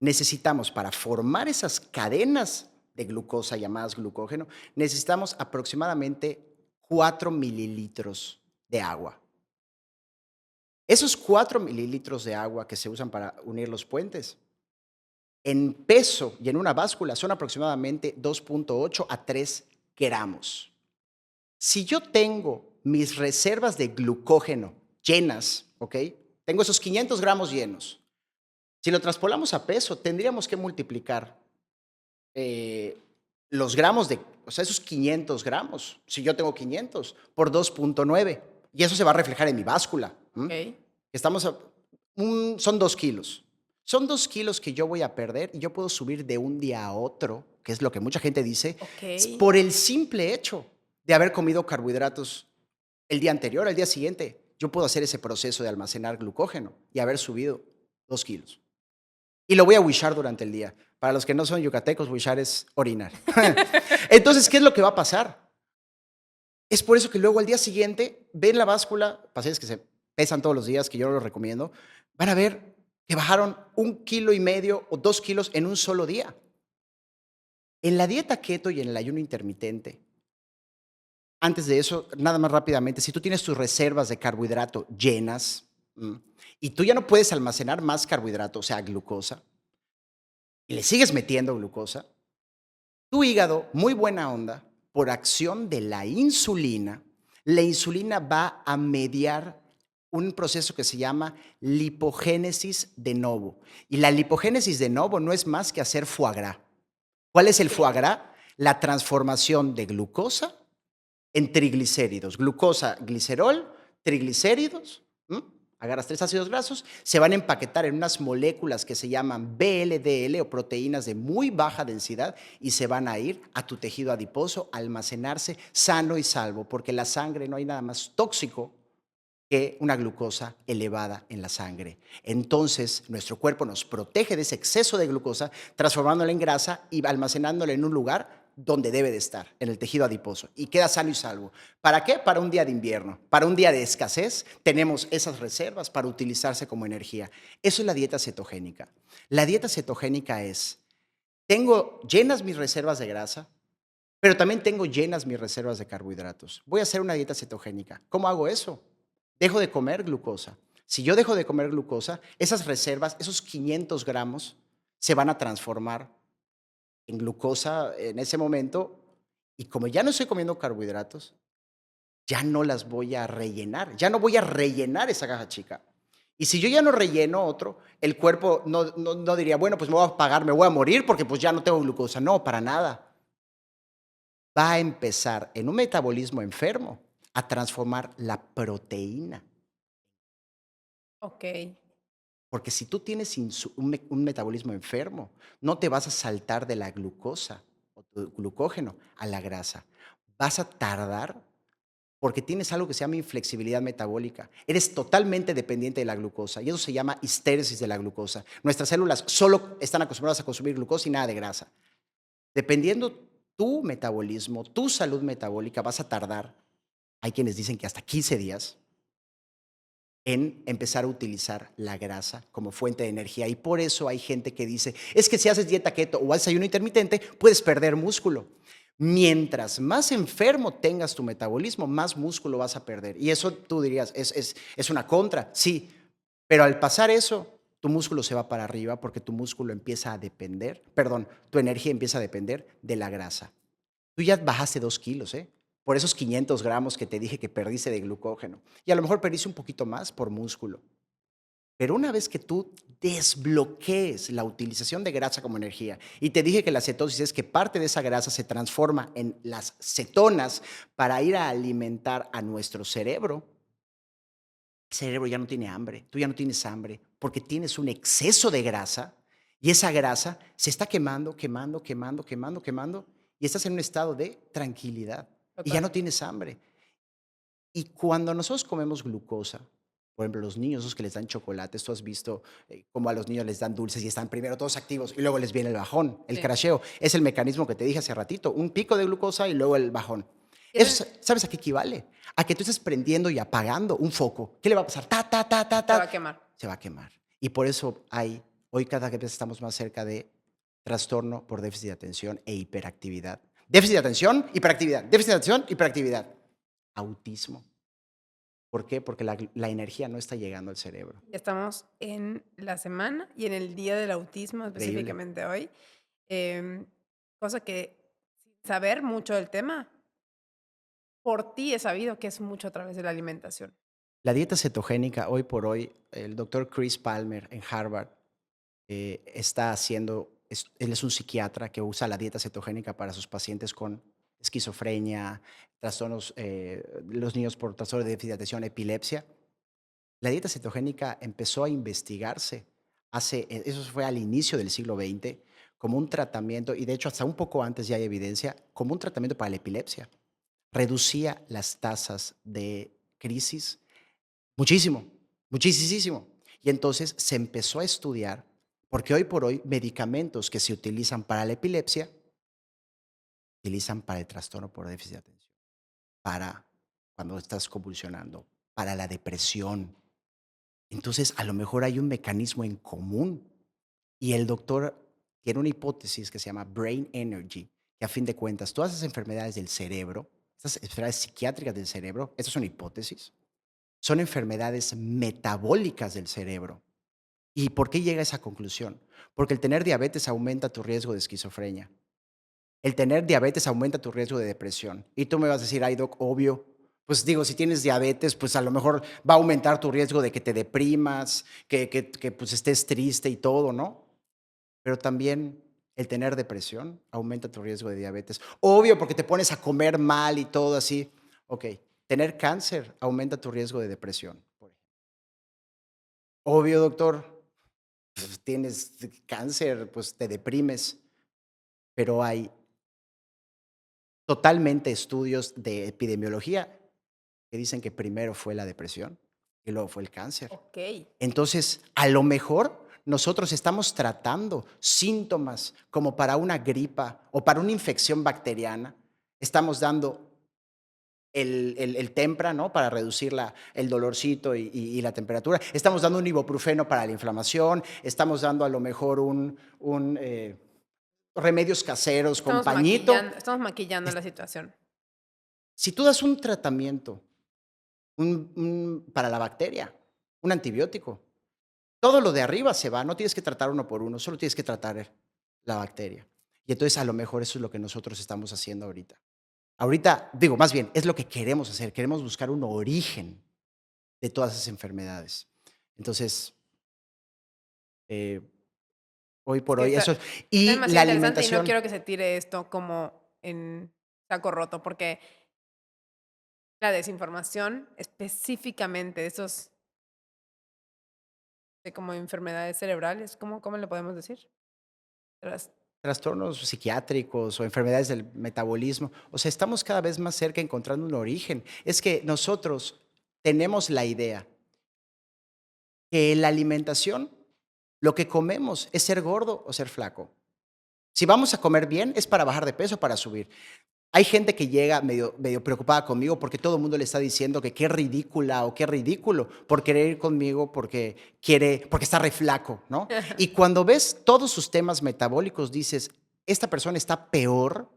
necesitamos para formar esas cadenas de glucosa llamadas glucógeno, necesitamos aproximadamente 4 mililitros de agua. Esos 4 mililitros de agua que se usan para unir los puentes en peso y en una báscula son aproximadamente 2.8 a 3 gramos. Si yo tengo mis reservas de glucógeno llenas, ¿ok? Tengo esos 500 gramos llenos. Si lo traspolamos a peso, tendríamos que multiplicar los gramos de, o sea, esos 500 gramos, si yo tengo 500, por 2.9. Y eso se va a reflejar en mi báscula. ok, Estamos son 2 kilos. Son 2 kilos que yo voy a perder y yo puedo subir de un día a otro, que es lo que mucha gente dice, ok. por el simple hecho de haber comido carbohidratos el día anterior, al día siguiente. Yo puedo hacer ese proceso de almacenar glucógeno y haber subido 2 kilos. Y lo voy a wishar durante el día. Para los que no son yucatecos, wishar es orinar. Entonces, ¿qué es lo que va a pasar? Es por eso que luego al día siguiente ven la báscula, pacientes que se pesan todos los días, que yo no los recomiendo, van a ver que bajaron 1,5 kilos o 2 kilos en un solo día. En la dieta keto y en el ayuno intermitente, antes de eso, nada más rápidamente, si tú tienes tus reservas de carbohidrato llenas y tú ya no puedes almacenar más carbohidrato, o sea, glucosa, y le sigues metiendo glucosa, tu hígado, muy buena onda, por acción de la insulina va a mediar un proceso que se llama lipogénesis de novo. Y la lipogénesis de novo no es más que hacer foie gras. ¿Cuál es el foie gras? La transformación de glucosa en triglicéridos. Glucosa, glicerol, triglicéridos. Agarras 3 ácidos grasos, se van a empaquetar en unas moléculas que se llaman VLDL o proteínas de muy baja densidad y se van a ir a tu tejido adiposo a almacenarse sano y salvo, porque la sangre no hay nada más tóxico que una glucosa elevada en la sangre. Entonces, nuestro cuerpo nos protege de ese exceso de glucosa, transformándola en grasa y almacenándola en un lugar donde debe de estar, en el tejido adiposo, y queda sano y salvo. ¿Para qué? Para un día de invierno, para un día de escasez, tenemos esas reservas para utilizarse como energía. Eso es la dieta cetogénica. La dieta cetogénica es, tengo llenas mis reservas de grasa, pero también tengo llenas mis reservas de carbohidratos. Voy a hacer una dieta cetogénica. ¿Cómo hago eso? Dejo de comer glucosa. Si yo dejo de comer glucosa, esas reservas, esos 500 gramos, se van a transformar en glucosa en ese momento. Y como ya no estoy comiendo carbohidratos, ya no las voy a rellenar. Ya no voy a rellenar esa caja chica. Y si yo ya no relleno otro, el cuerpo no diría, bueno, pues me voy a apagar, me voy a morir porque pues ya no tengo glucosa. No, para nada. Va a empezar en un metabolismo enfermo a transformar la proteína. Ok. Porque si tú tienes un metabolismo enfermo, no te vas a saltar de la glucosa o tu glucógeno a la grasa. Vas a tardar porque tienes algo que se llama inflexibilidad metabólica. Eres totalmente dependiente de la glucosa y eso se llama histéresis de la glucosa. Nuestras células solo están acostumbradas a consumir glucosa y nada de grasa. Dependiendo tu metabolismo, tu salud metabólica, vas a tardar, hay quienes dicen que hasta 15 días, en empezar a utilizar la grasa como fuente de energía. Y por eso hay gente que dice, es que si haces dieta keto o haces ayuno intermitente, puedes perder músculo. Mientras más enfermo tengas tu metabolismo, más músculo vas a perder. Y eso tú dirías, es una contra, sí. Pero al pasar eso, tu músculo se va para arriba porque tu músculo empieza a depender, perdón, tu energía empieza a depender de la grasa. Tú ya bajaste 2 kilos, ¿eh? Por esos 500 gramos que te dije que perdiste de glucógeno. Y a lo mejor perdiste un poquito más por músculo. Pero una vez que tú desbloquees la utilización de grasa como energía, y te dije que la cetosis es que parte de esa grasa se transforma en las cetonas para ir a alimentar a nuestro cerebro, el cerebro ya no tiene hambre, tú ya no tienes hambre, porque tienes un exceso de grasa y esa grasa se está quemando, quemando, quemando, quemando, quemando y estás en un estado de tranquilidad y ya Total. no tienes hambre. Y cuando nosotros comemos glucosa, por ejemplo, los niños esos que les dan chocolates, tú has visto cómo a los niños les dan dulces y están primero todos activos y luego les viene el bajón, el Sí. crasheo. Es el mecanismo que te dije hace ratito, un pico de glucosa y luego el bajón. Tiene Eso, ¿sabes a qué equivale? A que tú estés prendiendo y apagando un foco. ¿Qué le va a pasar? Ta, ta, ta, ta, Se va ta. a quemar. Se va a quemar. Y por eso hoy cada vez estamos más cerca de trastorno por déficit de atención e hiperactividad. Déficit de atención, hiperactividad. Déficit de atención, hiperactividad. Autismo. ¿Por qué? Porque la energía no está llegando al cerebro. Estamos en la semana y en el día del autismo, Increíble. específicamente hoy. Cosa que, sin saber mucho del tema, por ti he sabido que es mucho a través de la alimentación. La dieta cetogénica, hoy por hoy, el doctor Chris Palmer en Harvard está haciendo, él es un psiquiatra que usa la dieta cetogénica para sus pacientes con esquizofrenia, trastornos, los niños por trastornos de déficit de atención, epilepsia. La dieta cetogénica empezó a investigarse eso fue al inicio del siglo XX, como un tratamiento, y de hecho hasta un poco antes ya hay evidencia, como un tratamiento para la epilepsia. Reducía las tasas de crisis muchísimo, muchísimo. Y entonces se empezó a estudiar, porque hoy por hoy medicamentos que se utilizan para la epilepsia, se utilizan para el trastorno por déficit de atención, para cuando estás convulsionando, para la depresión. Entonces, a lo mejor hay un mecanismo en común y el doctor tiene una hipótesis que se llama brain energy, que a fin de cuentas, todas esas enfermedades del cerebro, esas enfermedades psiquiátricas del cerebro, estas son hipótesis, son enfermedades metabólicas del cerebro. ¿Y por qué llega a esa conclusión? Porque el tener diabetes aumenta tu riesgo de esquizofrenia. El tener diabetes aumenta tu riesgo de depresión. Y tú me vas a decir, ay, doc, obvio. Pues digo, si tienes diabetes, pues a lo mejor va a aumentar tu riesgo de que te deprimas, que pues estés triste y todo, ¿no? Pero también el tener depresión aumenta tu riesgo de diabetes. Obvio, porque te pones a comer mal y todo así. Ok, tener cáncer aumenta tu riesgo de depresión, por ejemplo. Obvio, doctor, pues, tienes cáncer, pues te deprimes, pero hay totalmente estudios de epidemiología que dicen que primero fue la depresión y luego fue el cáncer. Ok. Entonces, a lo mejor nosotros estamos tratando síntomas como para una gripa o para una infección bacteriana. Estamos dando el Tempra, ¿no? Para reducir el dolorcito y la temperatura. Estamos dando un ibuprofeno para la inflamación. Estamos dando a lo mejor remedios caseros con pañito. Estamos maquillando Es- la situación. Si tú das un tratamiento para la bacteria, un antibiótico, todo lo de arriba se va, no tienes que tratar uno por uno, solo tienes que tratar la bacteria. Y entonces a lo mejor eso es lo que nosotros estamos haciendo ahorita. Ahorita, digo, más bien, es lo que queremos hacer, queremos buscar un origen de todas esas enfermedades. Entonces, eh, hoy por Que hoy, está, eso. está Y demasiado la interesante y no alimentación, quiero que se tire esto como en saco roto, porque la desinformación, específicamente de esos, de como enfermedades cerebrales, ¿cómo le podemos decir? Tras- trastornos psiquiátricos o enfermedades del metabolismo, o sea, estamos cada vez más cerca encontrando un origen. Es que nosotros tenemos la idea que la alimentación, lo que comemos es ser gordo o ser flaco. Si vamos a comer bien, es para bajar de peso, para subir. Hay gente que llega medio preocupada conmigo porque todo el mundo le está diciendo que qué ridícula o qué ridículo por querer ir conmigo porque está re flaco, ¿no? Y cuando ves todos sus temas metabólicos, dices, esta persona está peor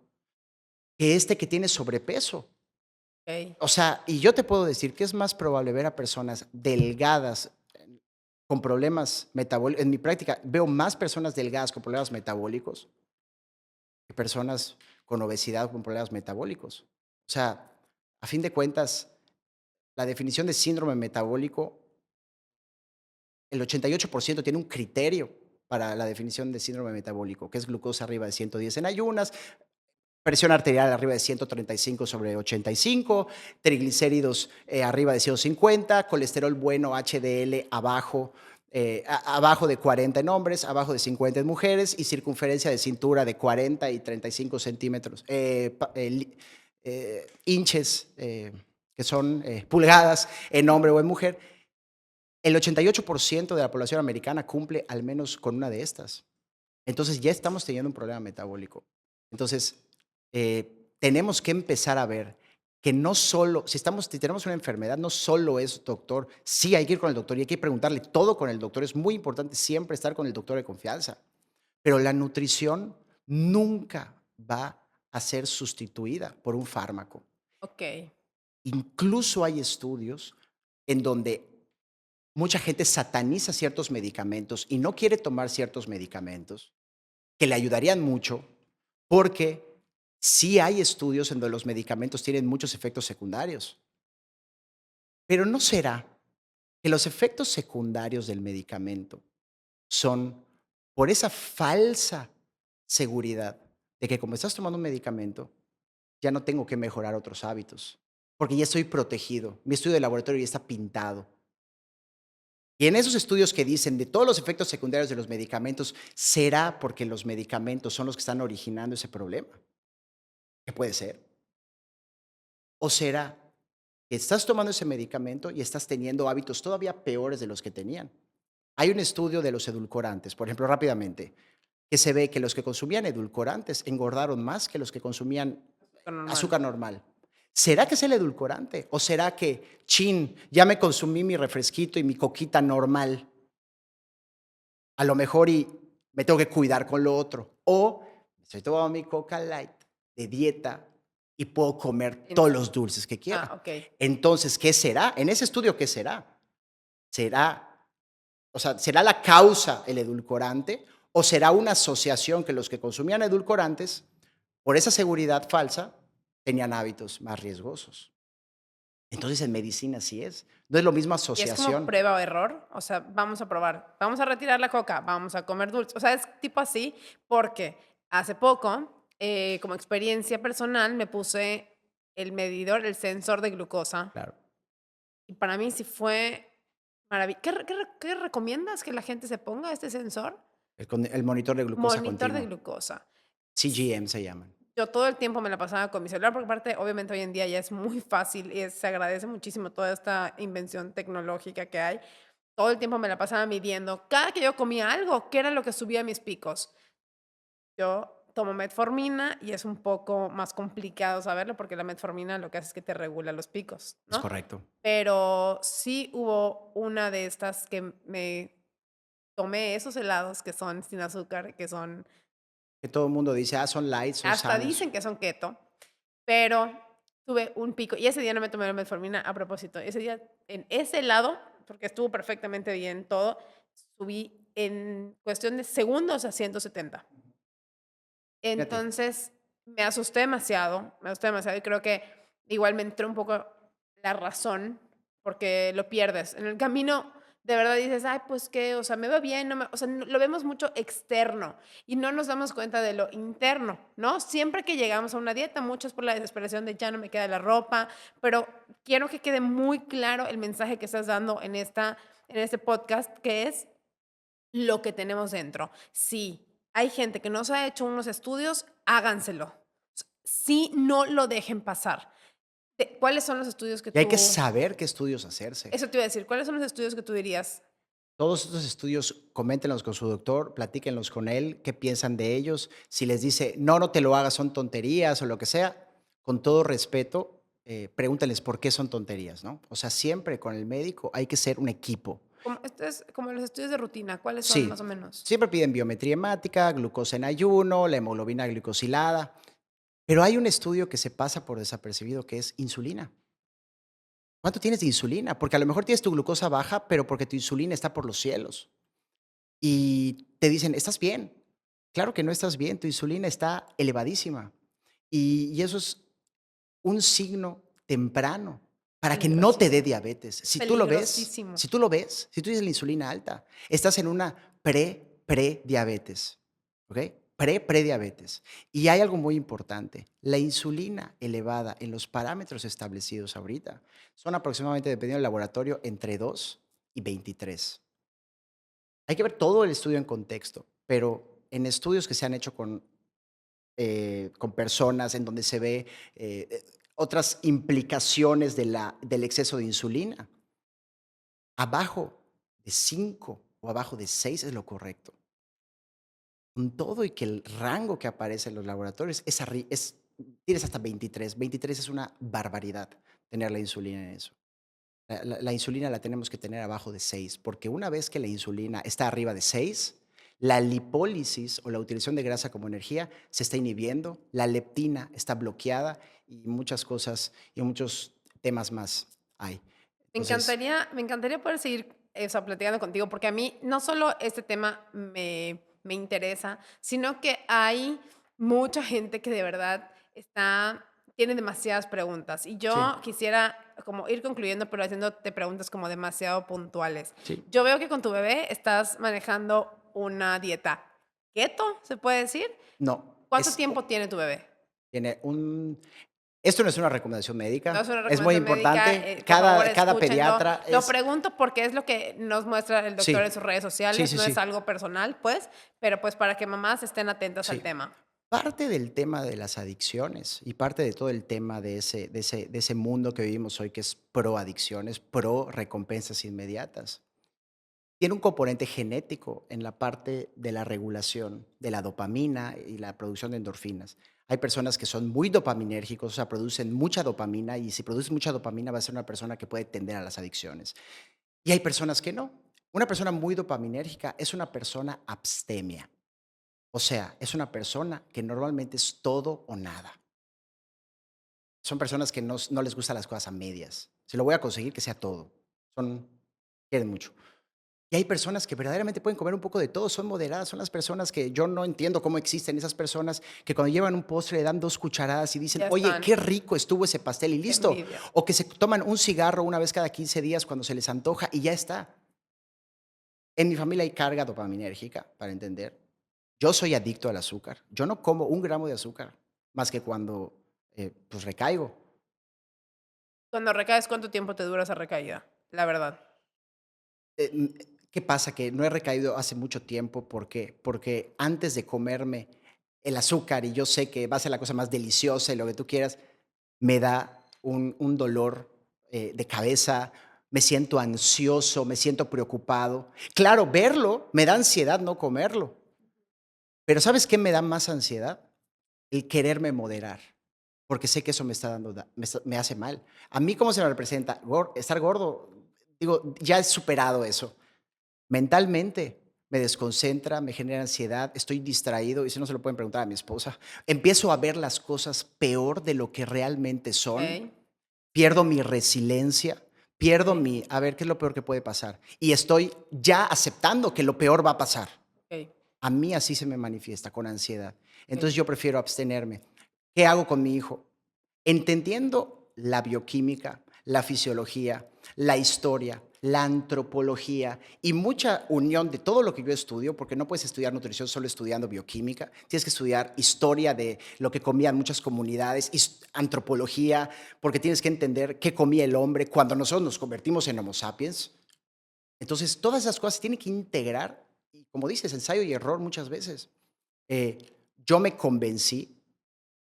que este que tiene sobrepeso. Ok. O sea, y yo te puedo decir que es más probable ver a personas delgadas con problemas metabólicos. En mi práctica veo más personas delgadas con problemas metabólicos que personas con obesidad o con problemas metabólicos. O sea, a fin de cuentas, la definición de síndrome metabólico, el 88% tiene un criterio para la definición de síndrome metabólico, que es glucosa arriba de 110 en ayunas, presión arterial arriba de 135/85, triglicéridos arriba de 150, colesterol bueno HDL abajo de 40 en hombres, abajo de 50 en mujeres y circunferencia de cintura de 40 y 35 centímetros, inches, que son pulgadas en hombre o en mujer. El 88% de la población americana cumple al menos con una de estas. Entonces ya estamos teniendo un problema metabólico. Entonces, tenemos que empezar a ver que no solo, si tenemos una enfermedad, no solo es doctor, sí hay que ir con el doctor y hay que preguntarle todo con el doctor. Es muy importante siempre estar con el doctor de confianza, pero la nutrición nunca va a ser sustituida por un fármaco. Ok. Incluso hay estudios en donde mucha gente sataniza ciertos medicamentos y no quiere tomar ciertos medicamentos que le ayudarían mucho, porque sí hay estudios en donde los medicamentos tienen muchos efectos secundarios. Pero ¿no será que los efectos secundarios del medicamento son por esa falsa seguridad de que como estás tomando un medicamento, ya no tengo que mejorar otros hábitos, porque ya estoy protegido, mi estudio de laboratorio ya está pintado? Y en esos estudios que dicen de todos los efectos secundarios de los medicamentos, ¿será porque los medicamentos son los que están originando ese problema? ¿Qué puede ser? ¿O será que estás tomando ese medicamento y estás teniendo hábitos todavía peores de los que tenían? Hay un estudio de los edulcorantes, por ejemplo, rápidamente, que se ve que los que consumían edulcorantes engordaron más que los que consumían Lo normal. azúcar normal. ¿Será que es el edulcorante? ¿O será que, chin, ya me consumí mi refresquito y mi coquita normal? A lo mejor y me tengo que cuidar con lo otro. O estoy tomando mi Coca Light de dieta y puedo comer todos los dulces que quiera. Ok. Entonces, ¿qué será? En ese estudio, ¿qué será? ¿Será, o sea, será la causa el edulcorante o será una asociación que los que consumían edulcorantes, por esa seguridad falsa, tenían hábitos más riesgosos? Entonces, en medicina sí es. No es lo mismo Y es como asociación. prueba o error, o sea, vamos a probar, vamos a retirar la coca, vamos a comer dulce, o sea, es tipo así, porque hace poco, como experiencia personal, me puse el medidor, el sensor de glucosa, Claro. y para mí sí fue ¿Qué recomiendas que la gente se ponga este sensor? El monitor de glucosa Monitor de continuo. glucosa. CGM se llaman. Yo todo el tiempo me la pasaba con mi celular, porque aparte, obviamente, hoy en día ya es muy fácil y se agradece muchísimo toda esta invención tecnológica que hay. Todo el tiempo me la pasaba midiendo. Cada que yo comía algo, ¿qué era lo que subía mis picos? Yo tomo metformina y es un poco más complicado saberlo porque la metformina lo que hace es que te regula los picos, Es ¿no? correcto. Pero sí hubo una de estas que me tomé esos helados que son sin azúcar, que son Que todo el mundo dice, son light, son hasta sanos. dicen que son keto, pero tuve un pico y ese día no me tomé la metformina a propósito. Ese día, en ese helado, porque estuvo perfectamente bien todo, subí en cuestión de segundos a 170. Fíjate, Entonces, me asusté demasiado y creo que igual me entró un poco la razón, porque lo pierdes. En el camino, de verdad dices, ay, pues qué, o sea, me va bien, no me, o sea, lo vemos mucho externo y no nos damos cuenta de lo interno, ¿no? Siempre que llegamos a una dieta, muchos por la desesperación de ya no me queda la ropa, pero quiero que quede muy claro el mensaje que estás dando en este podcast, que es lo que tenemos dentro. Sí, hay gente que no se ha hecho unos estudios, háganselo. Sí, no lo dejen pasar. ¿Cuáles son los estudios que y hay que tú saber qué estudios hacerse. eso te iba a decir, ¿cuáles son los estudios que tú dirías? Todos estos estudios, coméntenlos con su doctor, platíquenlos con él, qué piensan de ellos. Si les dice, no, no te lo hagas, son tonterías o lo que sea, con todo respeto, pregúntenles por qué son tonterías, ¿no? O sea, siempre con el médico hay que ser un equipo. Como, esto es como los estudios de rutina, ¿cuáles son más o Sí, menos? siempre piden biometría hemática, glucosa en ayuno, la hemoglobina glicosilada, pero hay un estudio que se pasa por desapercibido que es insulina. ¿Cuánto tienes de insulina? Porque a lo mejor tienes tu glucosa baja, pero porque tu insulina está por los cielos. Y te dicen, ¿estás bien? Claro que no estás bien, tu insulina está elevadísima. Y eso es un signo temprano para que no te dé Peligrosísimo, diabetes. Si tú lo ves, peligrosísimo. si tú lo ves, si tú tienes la insulina alta, estás en una prediabetes, ¿ok? Prediabetes. Y hay algo muy importante, la insulina elevada en los parámetros establecidos ahorita son aproximadamente, dependiendo del laboratorio, entre 2 y 23. Hay que ver todo el estudio en contexto, pero en estudios que se han hecho con personas en donde se ve otras implicaciones del exceso de insulina, abajo de 5 o abajo de 6 es lo correcto. Con todo y que el rango que aparece en los laboratorios tienes hasta 23. 23 es una barbaridad tener la insulina en eso. La insulina la tenemos que tener abajo de 6, porque una vez que la insulina está arriba de 6, la lipólisis o la utilización de grasa como energía se está inhibiendo, la leptina está bloqueada y muchas cosas y muchos temas más hay. Entonces, Me encantaría poder seguir, o sea, platicando contigo, porque a mí no solo este tema me interesa, sino que hay mucha gente que de verdad tiene demasiadas preguntas. Y sí, yo quisiera como ir concluyendo, pero haciéndote preguntas como demasiado puntuales. sí, Yo veo que con tu bebé estás manejando una dieta keto, ¿se puede decir? no, ¿Cuánto tiempo tiene tu bebé? tiene esto no es una recomendación No médica, es una es muy recomendación médica, importante, por favor cada escúchenlo. pediatra Lo es, pregunto porque es lo que nos muestra el doctor en sí, sus redes sí, sociales, sí, no es sí, algo personal, pues, pero pues para que mamás estén atentas al sí. tema. Parte del tema de las adicciones y parte de todo el tema de ese mundo que vivimos hoy, que es pro adicciones, pro recompensas inmediatas, tiene un componente genético en la parte de la regulación de la dopamina y la producción de endorfinas. Hay personas que son muy dopaminérgicos, o sea, producen mucha dopamina y si produces mucha dopamina va a ser una persona que puede tender a las adicciones. Y hay personas que no. Una persona muy dopaminérgica es una persona abstemia. O sea, es una persona que normalmente es todo o nada. Son personas que no les gustan las cosas a medias. Si lo voy a conseguir, que sea todo. Quieren mucho. Y hay personas que verdaderamente pueden comer un poco de todo, son moderadas, son las personas que yo no entiendo cómo existen esas personas que cuando llevan un postre le dan 2 cucharadas y dicen, Ya oye, están, qué rico estuvo ese pastel y qué listo. envidia. O que se toman un cigarro una vez cada 15 días cuando se les antoja y ya está. En mi familia hay carga dopaminérgica, para entender. Yo soy adicto al azúcar. Yo no como 1 gramo de azúcar, más que cuando, pues, recaigo. Cuando recaes, ¿cuánto tiempo te dura esa recaída? La verdad. Eh, mm, ¿Qué pasa? Que no he recaído hace mucho tiempo, ¿por qué? Porque antes de comerme el azúcar, y yo sé que va a ser la cosa más deliciosa y lo que tú quieras, me da un dolor, de cabeza, me siento ansioso, me siento preocupado. Claro, verlo me da ansiedad no comerlo, pero ¿sabes qué me da más ansiedad? El quererme moderar, porque sé que eso me está dando me hace mal. A mí, ¿cómo se me representa? Estar gordo, digo, ya he superado eso. Mentalmente me desconcentra, me genera ansiedad, estoy distraído, y si no se lo pueden preguntar a mi esposa. Empiezo a ver las cosas peor de lo que realmente son, Okey, pierdo mi resiliencia, pierdo okey, mi, a ver, ¿qué es lo peor que puede pasar? Y estoy ya aceptando que lo peor va a pasar. okey, A mí así se me manifiesta, con ansiedad. okey. Entonces yo prefiero abstenerme. ¿Qué hago con mi hijo? Entendiendo la bioquímica, la fisiología, la historia, la antropología y mucha unión de todo lo que yo estudio, porque no puedes estudiar nutrición solo estudiando bioquímica, tienes que estudiar historia de lo que comían muchas comunidades, antropología, porque tienes que entender qué comía el hombre cuando nosotros nos convertimos en Homo sapiens. Entonces, todas esas cosas se tienen que integrar y, como dices, ensayo y error muchas veces. Yo me convencí,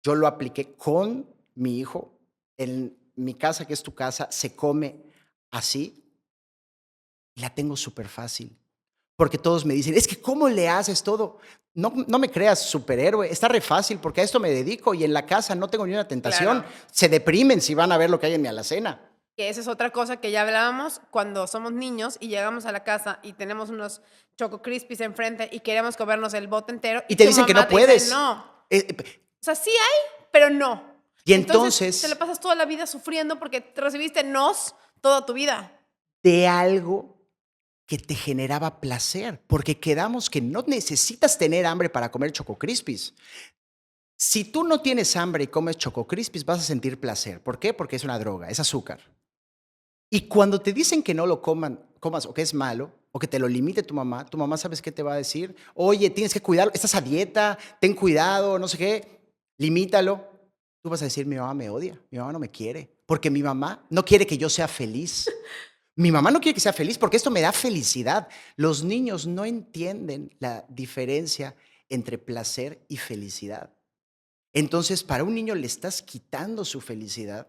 yo lo apliqué con mi hijo. En mi casa, que es tu casa, se come así y la tengo súper fácil. Porque todos me dicen, es que ¿cómo le haces todo? No, no me creas superhéroe, está re fácil porque a esto me dedico y en la casa no tengo ni una tentación. Claro, Se deprimen si van a ver lo que hay en mi alacena. que esa es otra cosa que ya hablábamos cuando somos niños y llegamos a la casa y tenemos unos Choco Crispies enfrente y queremos comernos el bote entero Y y te tu dicen que mamá no te dice: puedes. "No". Eh, O sea, sí hay, pero no. y Entonces, te la entonces pasas toda la vida sufriendo porque te recibiste nos toda tu vida. de algo que te generaba placer, porque quedamos que no necesitas tener hambre para comer Choco Crispies. Si tú no tienes hambre y comes Choco Crispies, vas a sentir placer. ¿Por qué? Porque es una droga, es azúcar. Y cuando te dicen que no lo comas o que es malo, o que te lo limite tu mamá, ¿sabes qué te va a decir? Oye, tienes que cuidarlo, estás a dieta, ten cuidado, no sé qué, limítalo. Tú vas a decir, mi mamá me odia, mi mamá no me quiere, porque mi mamá no quiere que yo sea feliz. Mi mamá no quiere que sea feliz porque esto me da felicidad. Los niños no entienden la diferencia entre placer y felicidad. Entonces, para un niño le estás quitando su felicidad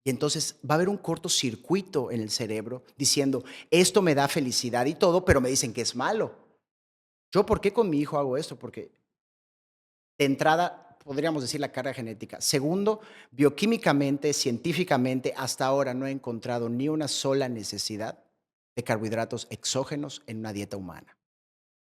y entonces va a haber un cortocircuito en el cerebro diciendo, esto me da felicidad y todo, pero me dicen que es malo. ¿Yo por qué con mi hijo hago esto? Porque de entrada podríamos decir la carga genética. Segundo, bioquímicamente, científicamente, hasta ahora no he encontrado ni una sola necesidad de carbohidratos exógenos en una dieta humana.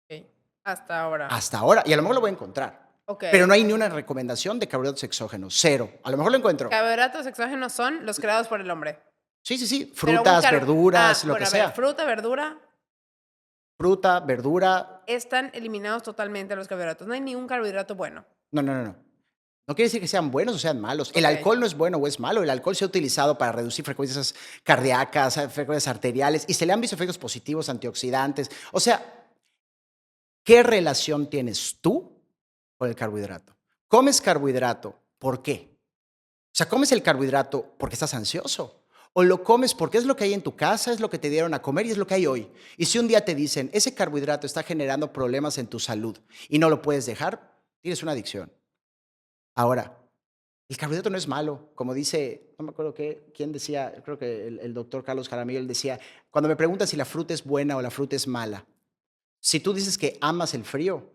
Okey, hasta ahora. Hasta ahora, y a lo mejor lo voy a encontrar, pero Okey. no hay ni una recomendación de carbohidratos exógenos, cero. A lo mejor lo encuentro. Carbohidratos exógenos son los creados por el hombre. Sí, sí, sí, Pero un frutas, verduras, lo que bueno, a ver, sea. fruta, verdura, Fruta, verdura, están eliminados totalmente los carbohidratos. No hay ningún carbohidrato bueno. no, no, no, no. No quiere decir que sean buenos o sean malos. El Okey, alcohol no es bueno o es malo. El alcohol se ha utilizado para reducir frecuencias cardíacas, frecuencias arteriales y se le han visto efectos positivos, antioxidantes. O sea, ¿qué relación tienes tú con el carbohidrato? ¿Comes carbohidrato? ¿Por qué? O sea, ¿comes el carbohidrato porque estás ansioso? ¿O lo comes porque es lo que hay en tu casa, es lo que te dieron a comer y es lo que hay hoy? Y si un día te dicen, ese carbohidrato está generando problemas en tu salud y no lo puedes dejar, tienes una adicción. Ahora, el carbohidrato no es malo, como dice, no me acuerdo quién decía, creo que el doctor Carlos Jaramillo, él decía, cuando me preguntan si la fruta es buena o la fruta es mala, si tú dices que amas el frío,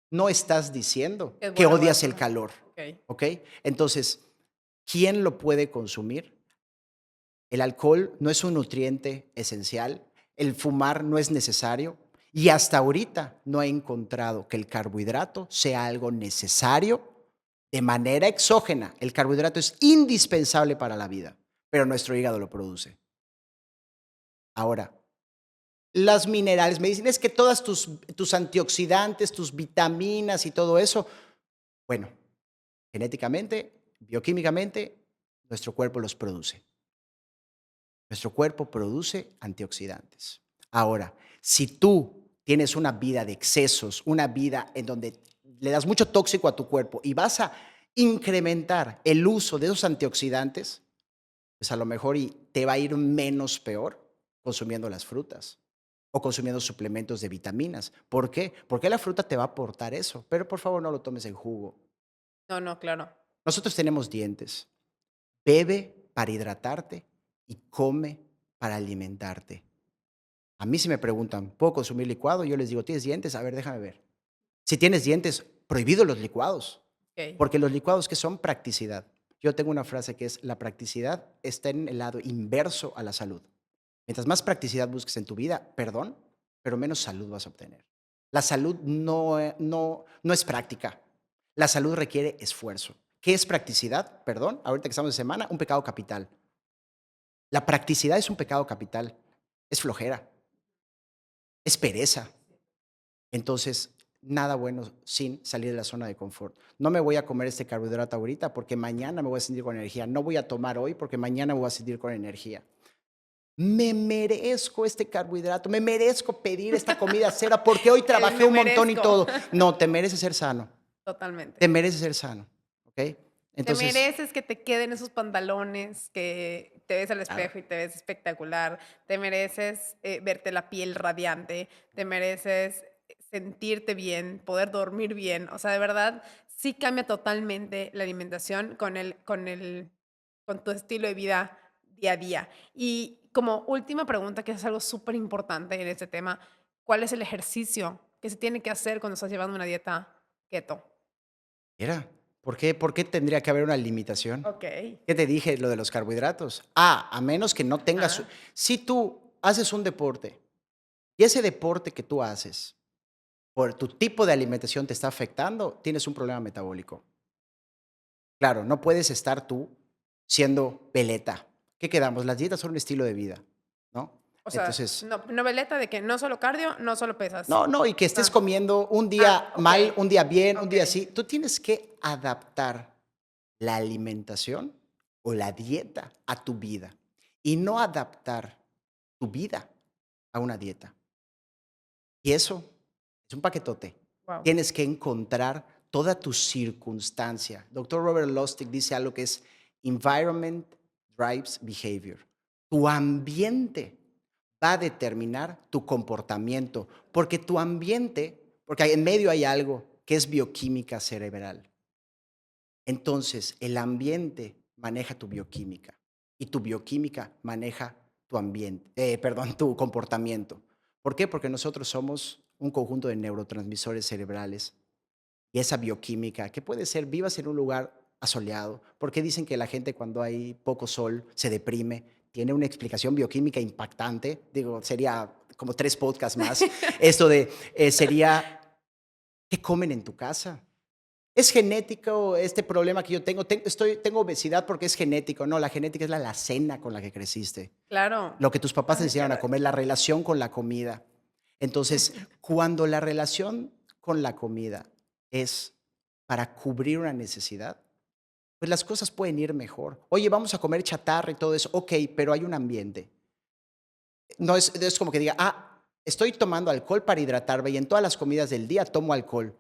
no estás diciendo es que buena o odias el mala. calor, Okey. ¿ok? Entonces, ¿quién lo puede consumir? El alcohol no es un nutriente esencial, el fumar no es necesario y hasta ahorita no he encontrado que el carbohidrato sea algo necesario de manera exógena. El carbohidrato es indispensable para la vida, pero nuestro hígado lo produce. Ahora, las minerales, me dicen, es que todas tus antioxidantes, tus vitaminas y todo eso, bueno, genéticamente, bioquímicamente, nuestro cuerpo los produce. Nuestro cuerpo produce antioxidantes. Ahora, si tú tienes una vida de excesos, una vida en donde le das mucho tóxico a tu cuerpo y vas a incrementar el uso de esos antioxidantes, pues a lo mejor y te va a ir menos peor consumiendo las frutas. o consumiendo suplementos de vitaminas. ¿Por qué? Porque la fruta te va a aportar eso, pero por favor no lo tomes en jugo. No, no, claro. Nosotros tenemos dientes. Bebe para hidratarte y come para alimentarte. A mí si me preguntan, ¿puedo consumir licuado? Yo les digo, ¿tienes dientes? A ver, déjame ver. Si tienes dientes, prohibido los licuados, Okey. porque los licuados que son practicidad. Yo tengo una frase que es, la practicidad está en el lado inverso a la salud. Mientras más practicidad busques en tu vida, perdón, pero menos salud vas a obtener. La salud no es práctica. La salud requiere esfuerzo. ¿Qué es practicidad? Perdón, ahorita que estamos de semana, un pecado capital. La practicidad es un pecado capital. Es flojera, es pereza. Entonces, nada bueno sin salir de la zona de confort. No me voy a comer este carbohidrato ahorita porque mañana me voy a sentir con energía. No voy a tomar hoy porque mañana me voy a sentir con energía. Me merezco este carbohidrato, me merezco pedir esta comida cera porque hoy El trabajé me un montón y merezco. todo. No, te mereces ser sano, Totalmente. te mereces ser sano, ¿ok? Te Entonces, mereces que te queden esos pantalones, que te ves al claro, espejo y te ves espectacular. Te mereces, verte la piel radiante. Te mereces sentirte bien, poder dormir bien. O sea, de verdad, sí cambia totalmente la alimentación con tu estilo de vida día a día. Y como última pregunta, que es algo súper importante en este tema, ¿cuál es el ejercicio que se tiene que hacer cuando estás llevando una dieta keto? mira, ¿por qué tendría que haber una limitación? Okey. ¿Qué te dije lo de los carbohidratos? A menos que no tengas, Ajá. si tú haces un deporte y ese deporte que tú haces por tu tipo de alimentación te está afectando, tienes un problema metabólico. Claro, no puedes estar tú siendo veleta. ¿Qué quedamos? Las dietas son un estilo de vida, ¿no? O sea, Entonces, noveleta de que no solo cardio, no solo pesas. no, no, y que estés Ah, comiendo un día mal, okey, un día bien, un día okey. así. Tú tienes que adaptar la alimentación o la dieta a tu vida y no adaptar tu vida a una dieta. Y eso es un paquetote. Guau. Tienes que encontrar toda tu circunstancia. Doctor Robert Lustig dice algo que es environment drives behavior. Tu ambiente va a determinar tu comportamiento, porque tu ambiente, porque en medio hay algo que es bioquímica cerebral. Entonces, el ambiente maneja tu bioquímica y tu bioquímica maneja tu ambiente, perdón, tu comportamiento. ¿Por qué? Porque nosotros somos un conjunto de neurotransmisores cerebrales y esa bioquímica, que puede ser vivas en un lugar asoleado, porque dicen que la gente cuando hay poco sol se deprime, tiene una explicación bioquímica impactante, digo, sería como 3 podcasts más. Esto de, sería, ¿qué comen en tu casa? ¿Es genético este problema que yo tengo? Tengo obesidad porque es genético. No, la genética es la alacena con la que creciste. Claro. Lo que tus papás te Ay, enseñaron a caray. comer, la relación con la comida. Entonces, cuando la relación con la comida es para cubrir una necesidad, pues las cosas pueden ir mejor. Oye, vamos a comer chatarra y todo eso. Ok, pero hay un ambiente. No es como que diga, estoy tomando alcohol para hidratarme y en todas las comidas del día tomo alcohol.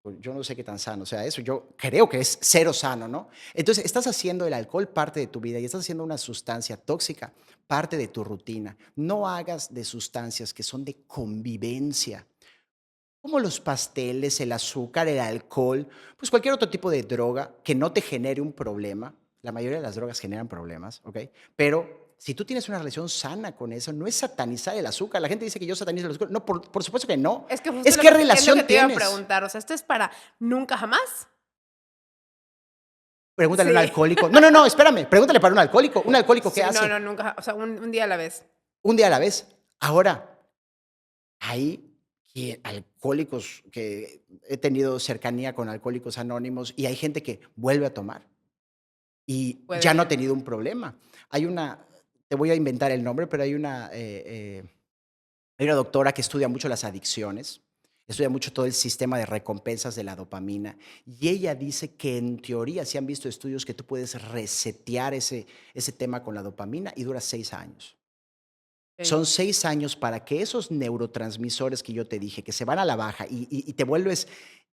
Pues, yo no sé qué tan sano sea eso, yo creo que es cero sano, ¿no? Entonces, estás haciendo el alcohol parte de tu vida y estás haciendo una sustancia tóxica parte de tu rutina. No hagas de sustancias que son de convivencia, como los pasteles, el azúcar, el alcohol, pues cualquier otro tipo de droga que no te genere un problema. La mayoría de las drogas generan problemas, ¿ok? Pero si tú tienes una relación sana con eso, no es satanizar el azúcar. La gente dice que yo satanizo el azúcar. No, por supuesto que no. Es que justo Es qué es lo que relación te iba a tienes. preguntar, o sea, ¿esto es para nunca jamás? Pregúntale a un Sí. alcohólico. No, no, no, espérame. Pregúntale para un alcohólico. ¿Un alcohólico qué Sí, no, hace? no, nunca, o sea, un día a la vez. Un día a la vez. Ahora, hay alcohólicos que he tenido cercanía con alcohólicos anónimos y hay gente que vuelve a tomar y ya no ha Puede tenido un problema. Hay una, te voy a inventar el nombre, pero hay una doctora que estudia mucho las adicciones, estudia mucho todo el sistema de recompensas de la dopamina y ella dice que en teoría se han visto estudios que tú puedes resetear ese tema con la dopamina y dura 6 años. okey. Son 6 años para que esos neurotransmisores que yo te dije, que se van a la baja y te vuelves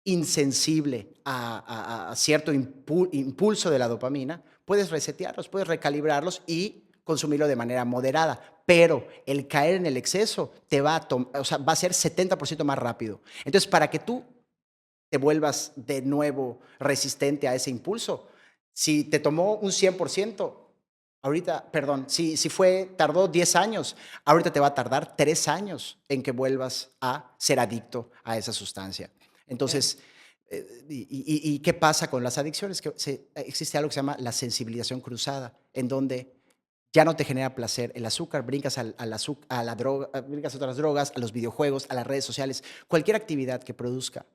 insensible a cierto impulso de la dopamina, puedes resetearlos, puedes recalibrarlos y consumirlo de manera moderada, pero el caer en el exceso te va va a ser 70% más rápido. Entonces, para que tú te vuelvas de nuevo resistente a ese impulso, si te tomó un 100%, ahorita, perdón, si tardó 10 años, ahorita te va a tardar 3 años en que vuelvas a ser adicto a esa sustancia. Entonces, ¿y qué pasa con las adicciones? Que existe algo que se llama la sensibilización cruzada, en donde ya no te genera placer el azúcar, brincas a la droga, brincas a otras drogas, a los videojuegos, a las redes sociales, cualquier actividad que produzca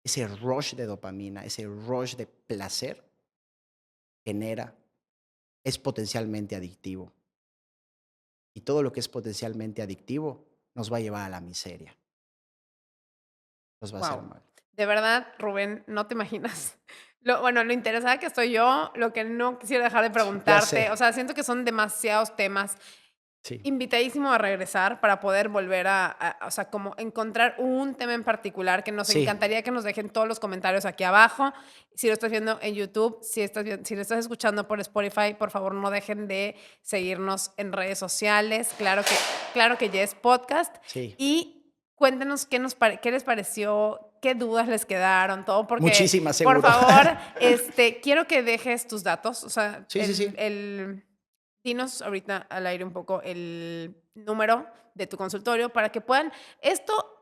ese rush de dopamina, ese rush de placer, es potencialmente adictivo. Y todo lo que es potencialmente adictivo nos va a llevar a la miseria. Nos va a hacer Wow. mal. De verdad, Rubén, no te imaginas. Lo interesada que estoy yo, lo que no quisiera dejar de Ya preguntarte. sé. O sea, siento que son demasiados temas. Sí. Invitadísimo a regresar para poder volver o sea, como encontrar un tema en particular que nos Sí. encantaría que nos dejen todos los comentarios aquí abajo. Si lo estás viendo en YouTube, si lo estás escuchando por Spotify, por favor no dejen de seguirnos en redes sociales. Claro que Yes Podcast. Sí. Y cuéntenos qué les pareció, qué dudas les quedaron, todo, porque Muchísimas, seguro. por favor, quiero que dejes tus datos, o sea, Sí. dinos ahorita al aire un poco el número de tu consultorio para que puedan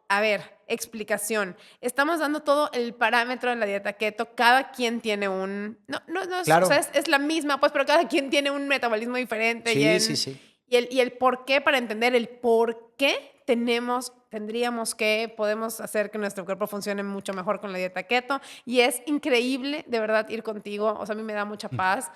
a ver, explicación. Estamos dando todo el parámetro de la dieta keto. Cada quien tiene un... No, Claro. o sea, es la misma, pues, pero cada quien tiene un metabolismo diferente. Sí. Y el por qué, para entender el por qué podemos hacer que nuestro cuerpo funcione mucho mejor con la dieta keto. Y es increíble, de verdad, ir contigo. O sea, a mí me da mucha paz.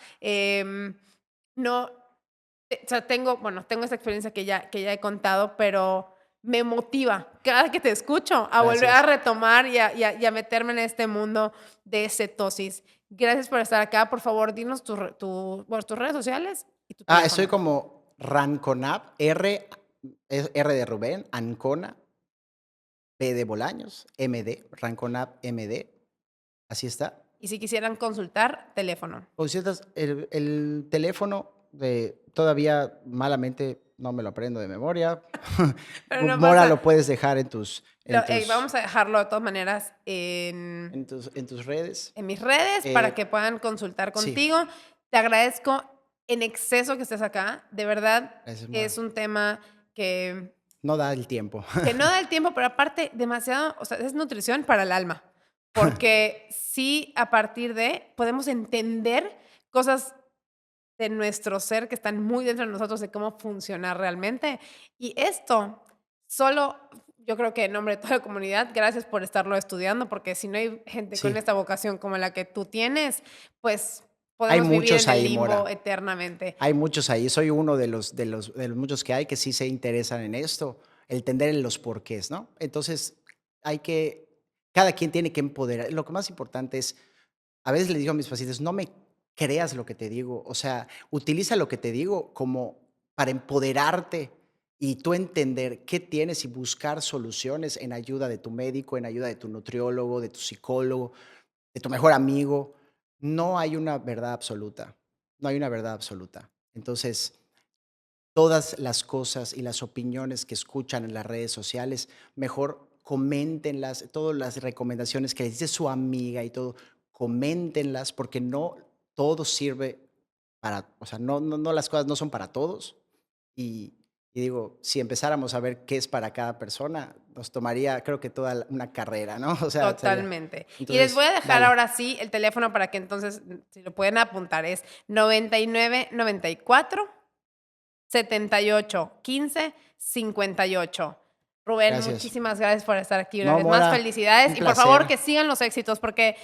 O sea, tengo esta experiencia que ya he contado, pero me motiva cada que te escucho a volver a retomar y a meterme en este mundo de cetosis. Gracias por estar acá. Por favor, dinos tus redes sociales y tu teléfono. Estoy como Ranconab, R de Rubén, Ancona, B de Bolaños, MD, Ranconab MD. Así está. Y si quisieran consultar, teléfono. Consultas el teléfono todavía malamente no me lo aprendo de memoria. Pero no Mora, pasa. lo puedes dejar en tus Vamos a dejarlo de todas maneras en tus redes. En mis redes para que puedan consultar contigo. Sí. Te agradezco en exceso que estés acá. De verdad, es un tema que... No da el tiempo. Que no da el tiempo, pero aparte demasiado, o sea, es nutrición para el alma. Porque sí, a partir de, podemos entender cosas de nuestro ser que están muy dentro de nosotros de cómo funcionar realmente. Y esto, yo creo que en nombre de toda la comunidad, gracias por estarlo estudiando, porque si no hay gente con esta vocación como la que tú tienes, pues podemos vivir en el limbo eternamente. Hay muchos ahí. Soy uno de los muchos que hay que sí se interesan en esto, el entender los porqués, ¿no? Entonces, cada quien tiene que empoderar. Lo que más importante es, a veces le digo a mis pacientes, no me creas lo que te digo, o sea, utiliza lo que te digo como para empoderarte y tú entender qué tienes y buscar soluciones en ayuda de tu médico, en ayuda de tu nutriólogo, de tu psicólogo, de tu mejor amigo. No hay una verdad absoluta, no hay una verdad absoluta. Entonces, todas las cosas y las opiniones que escuchan en las redes sociales, mejor coméntenlas, todas las recomendaciones que les dice su amiga y todo, coméntenlas porque no todo sirve o sea, no las cosas no son para todos. Y digo, si empezáramos a ver qué es para cada persona, nos tomaría, creo que toda una carrera, ¿no? O sea, totalmente. Entonces, y les voy a dejar ahora sí el teléfono para que entonces, si lo pueden apuntar, es 9994 78 15 58. Rubén, muchísimas gracias por estar aquí una vez más. Felicidades. Y por favor, que sigan los éxitos, porque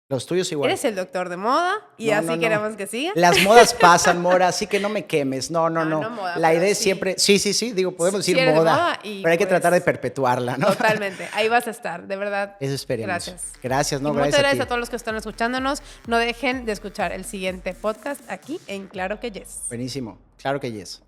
los tuyos igual. Eres el doctor de moda y así queremos que siga. Las modas pasan, Mora, así que no me quemes. No. Moda, la idea es siempre, sí, digo, podemos decir moda, pero hay que tratar de perpetuarla, ¿no? Totalmente, ahí vas a estar, de verdad. Eso esperemos. Gracias, y muchas gracias a todos los que están escuchándonos. No dejen de escuchar el siguiente podcast aquí en Claro que Yes. Buenísimo, Claro que Yes.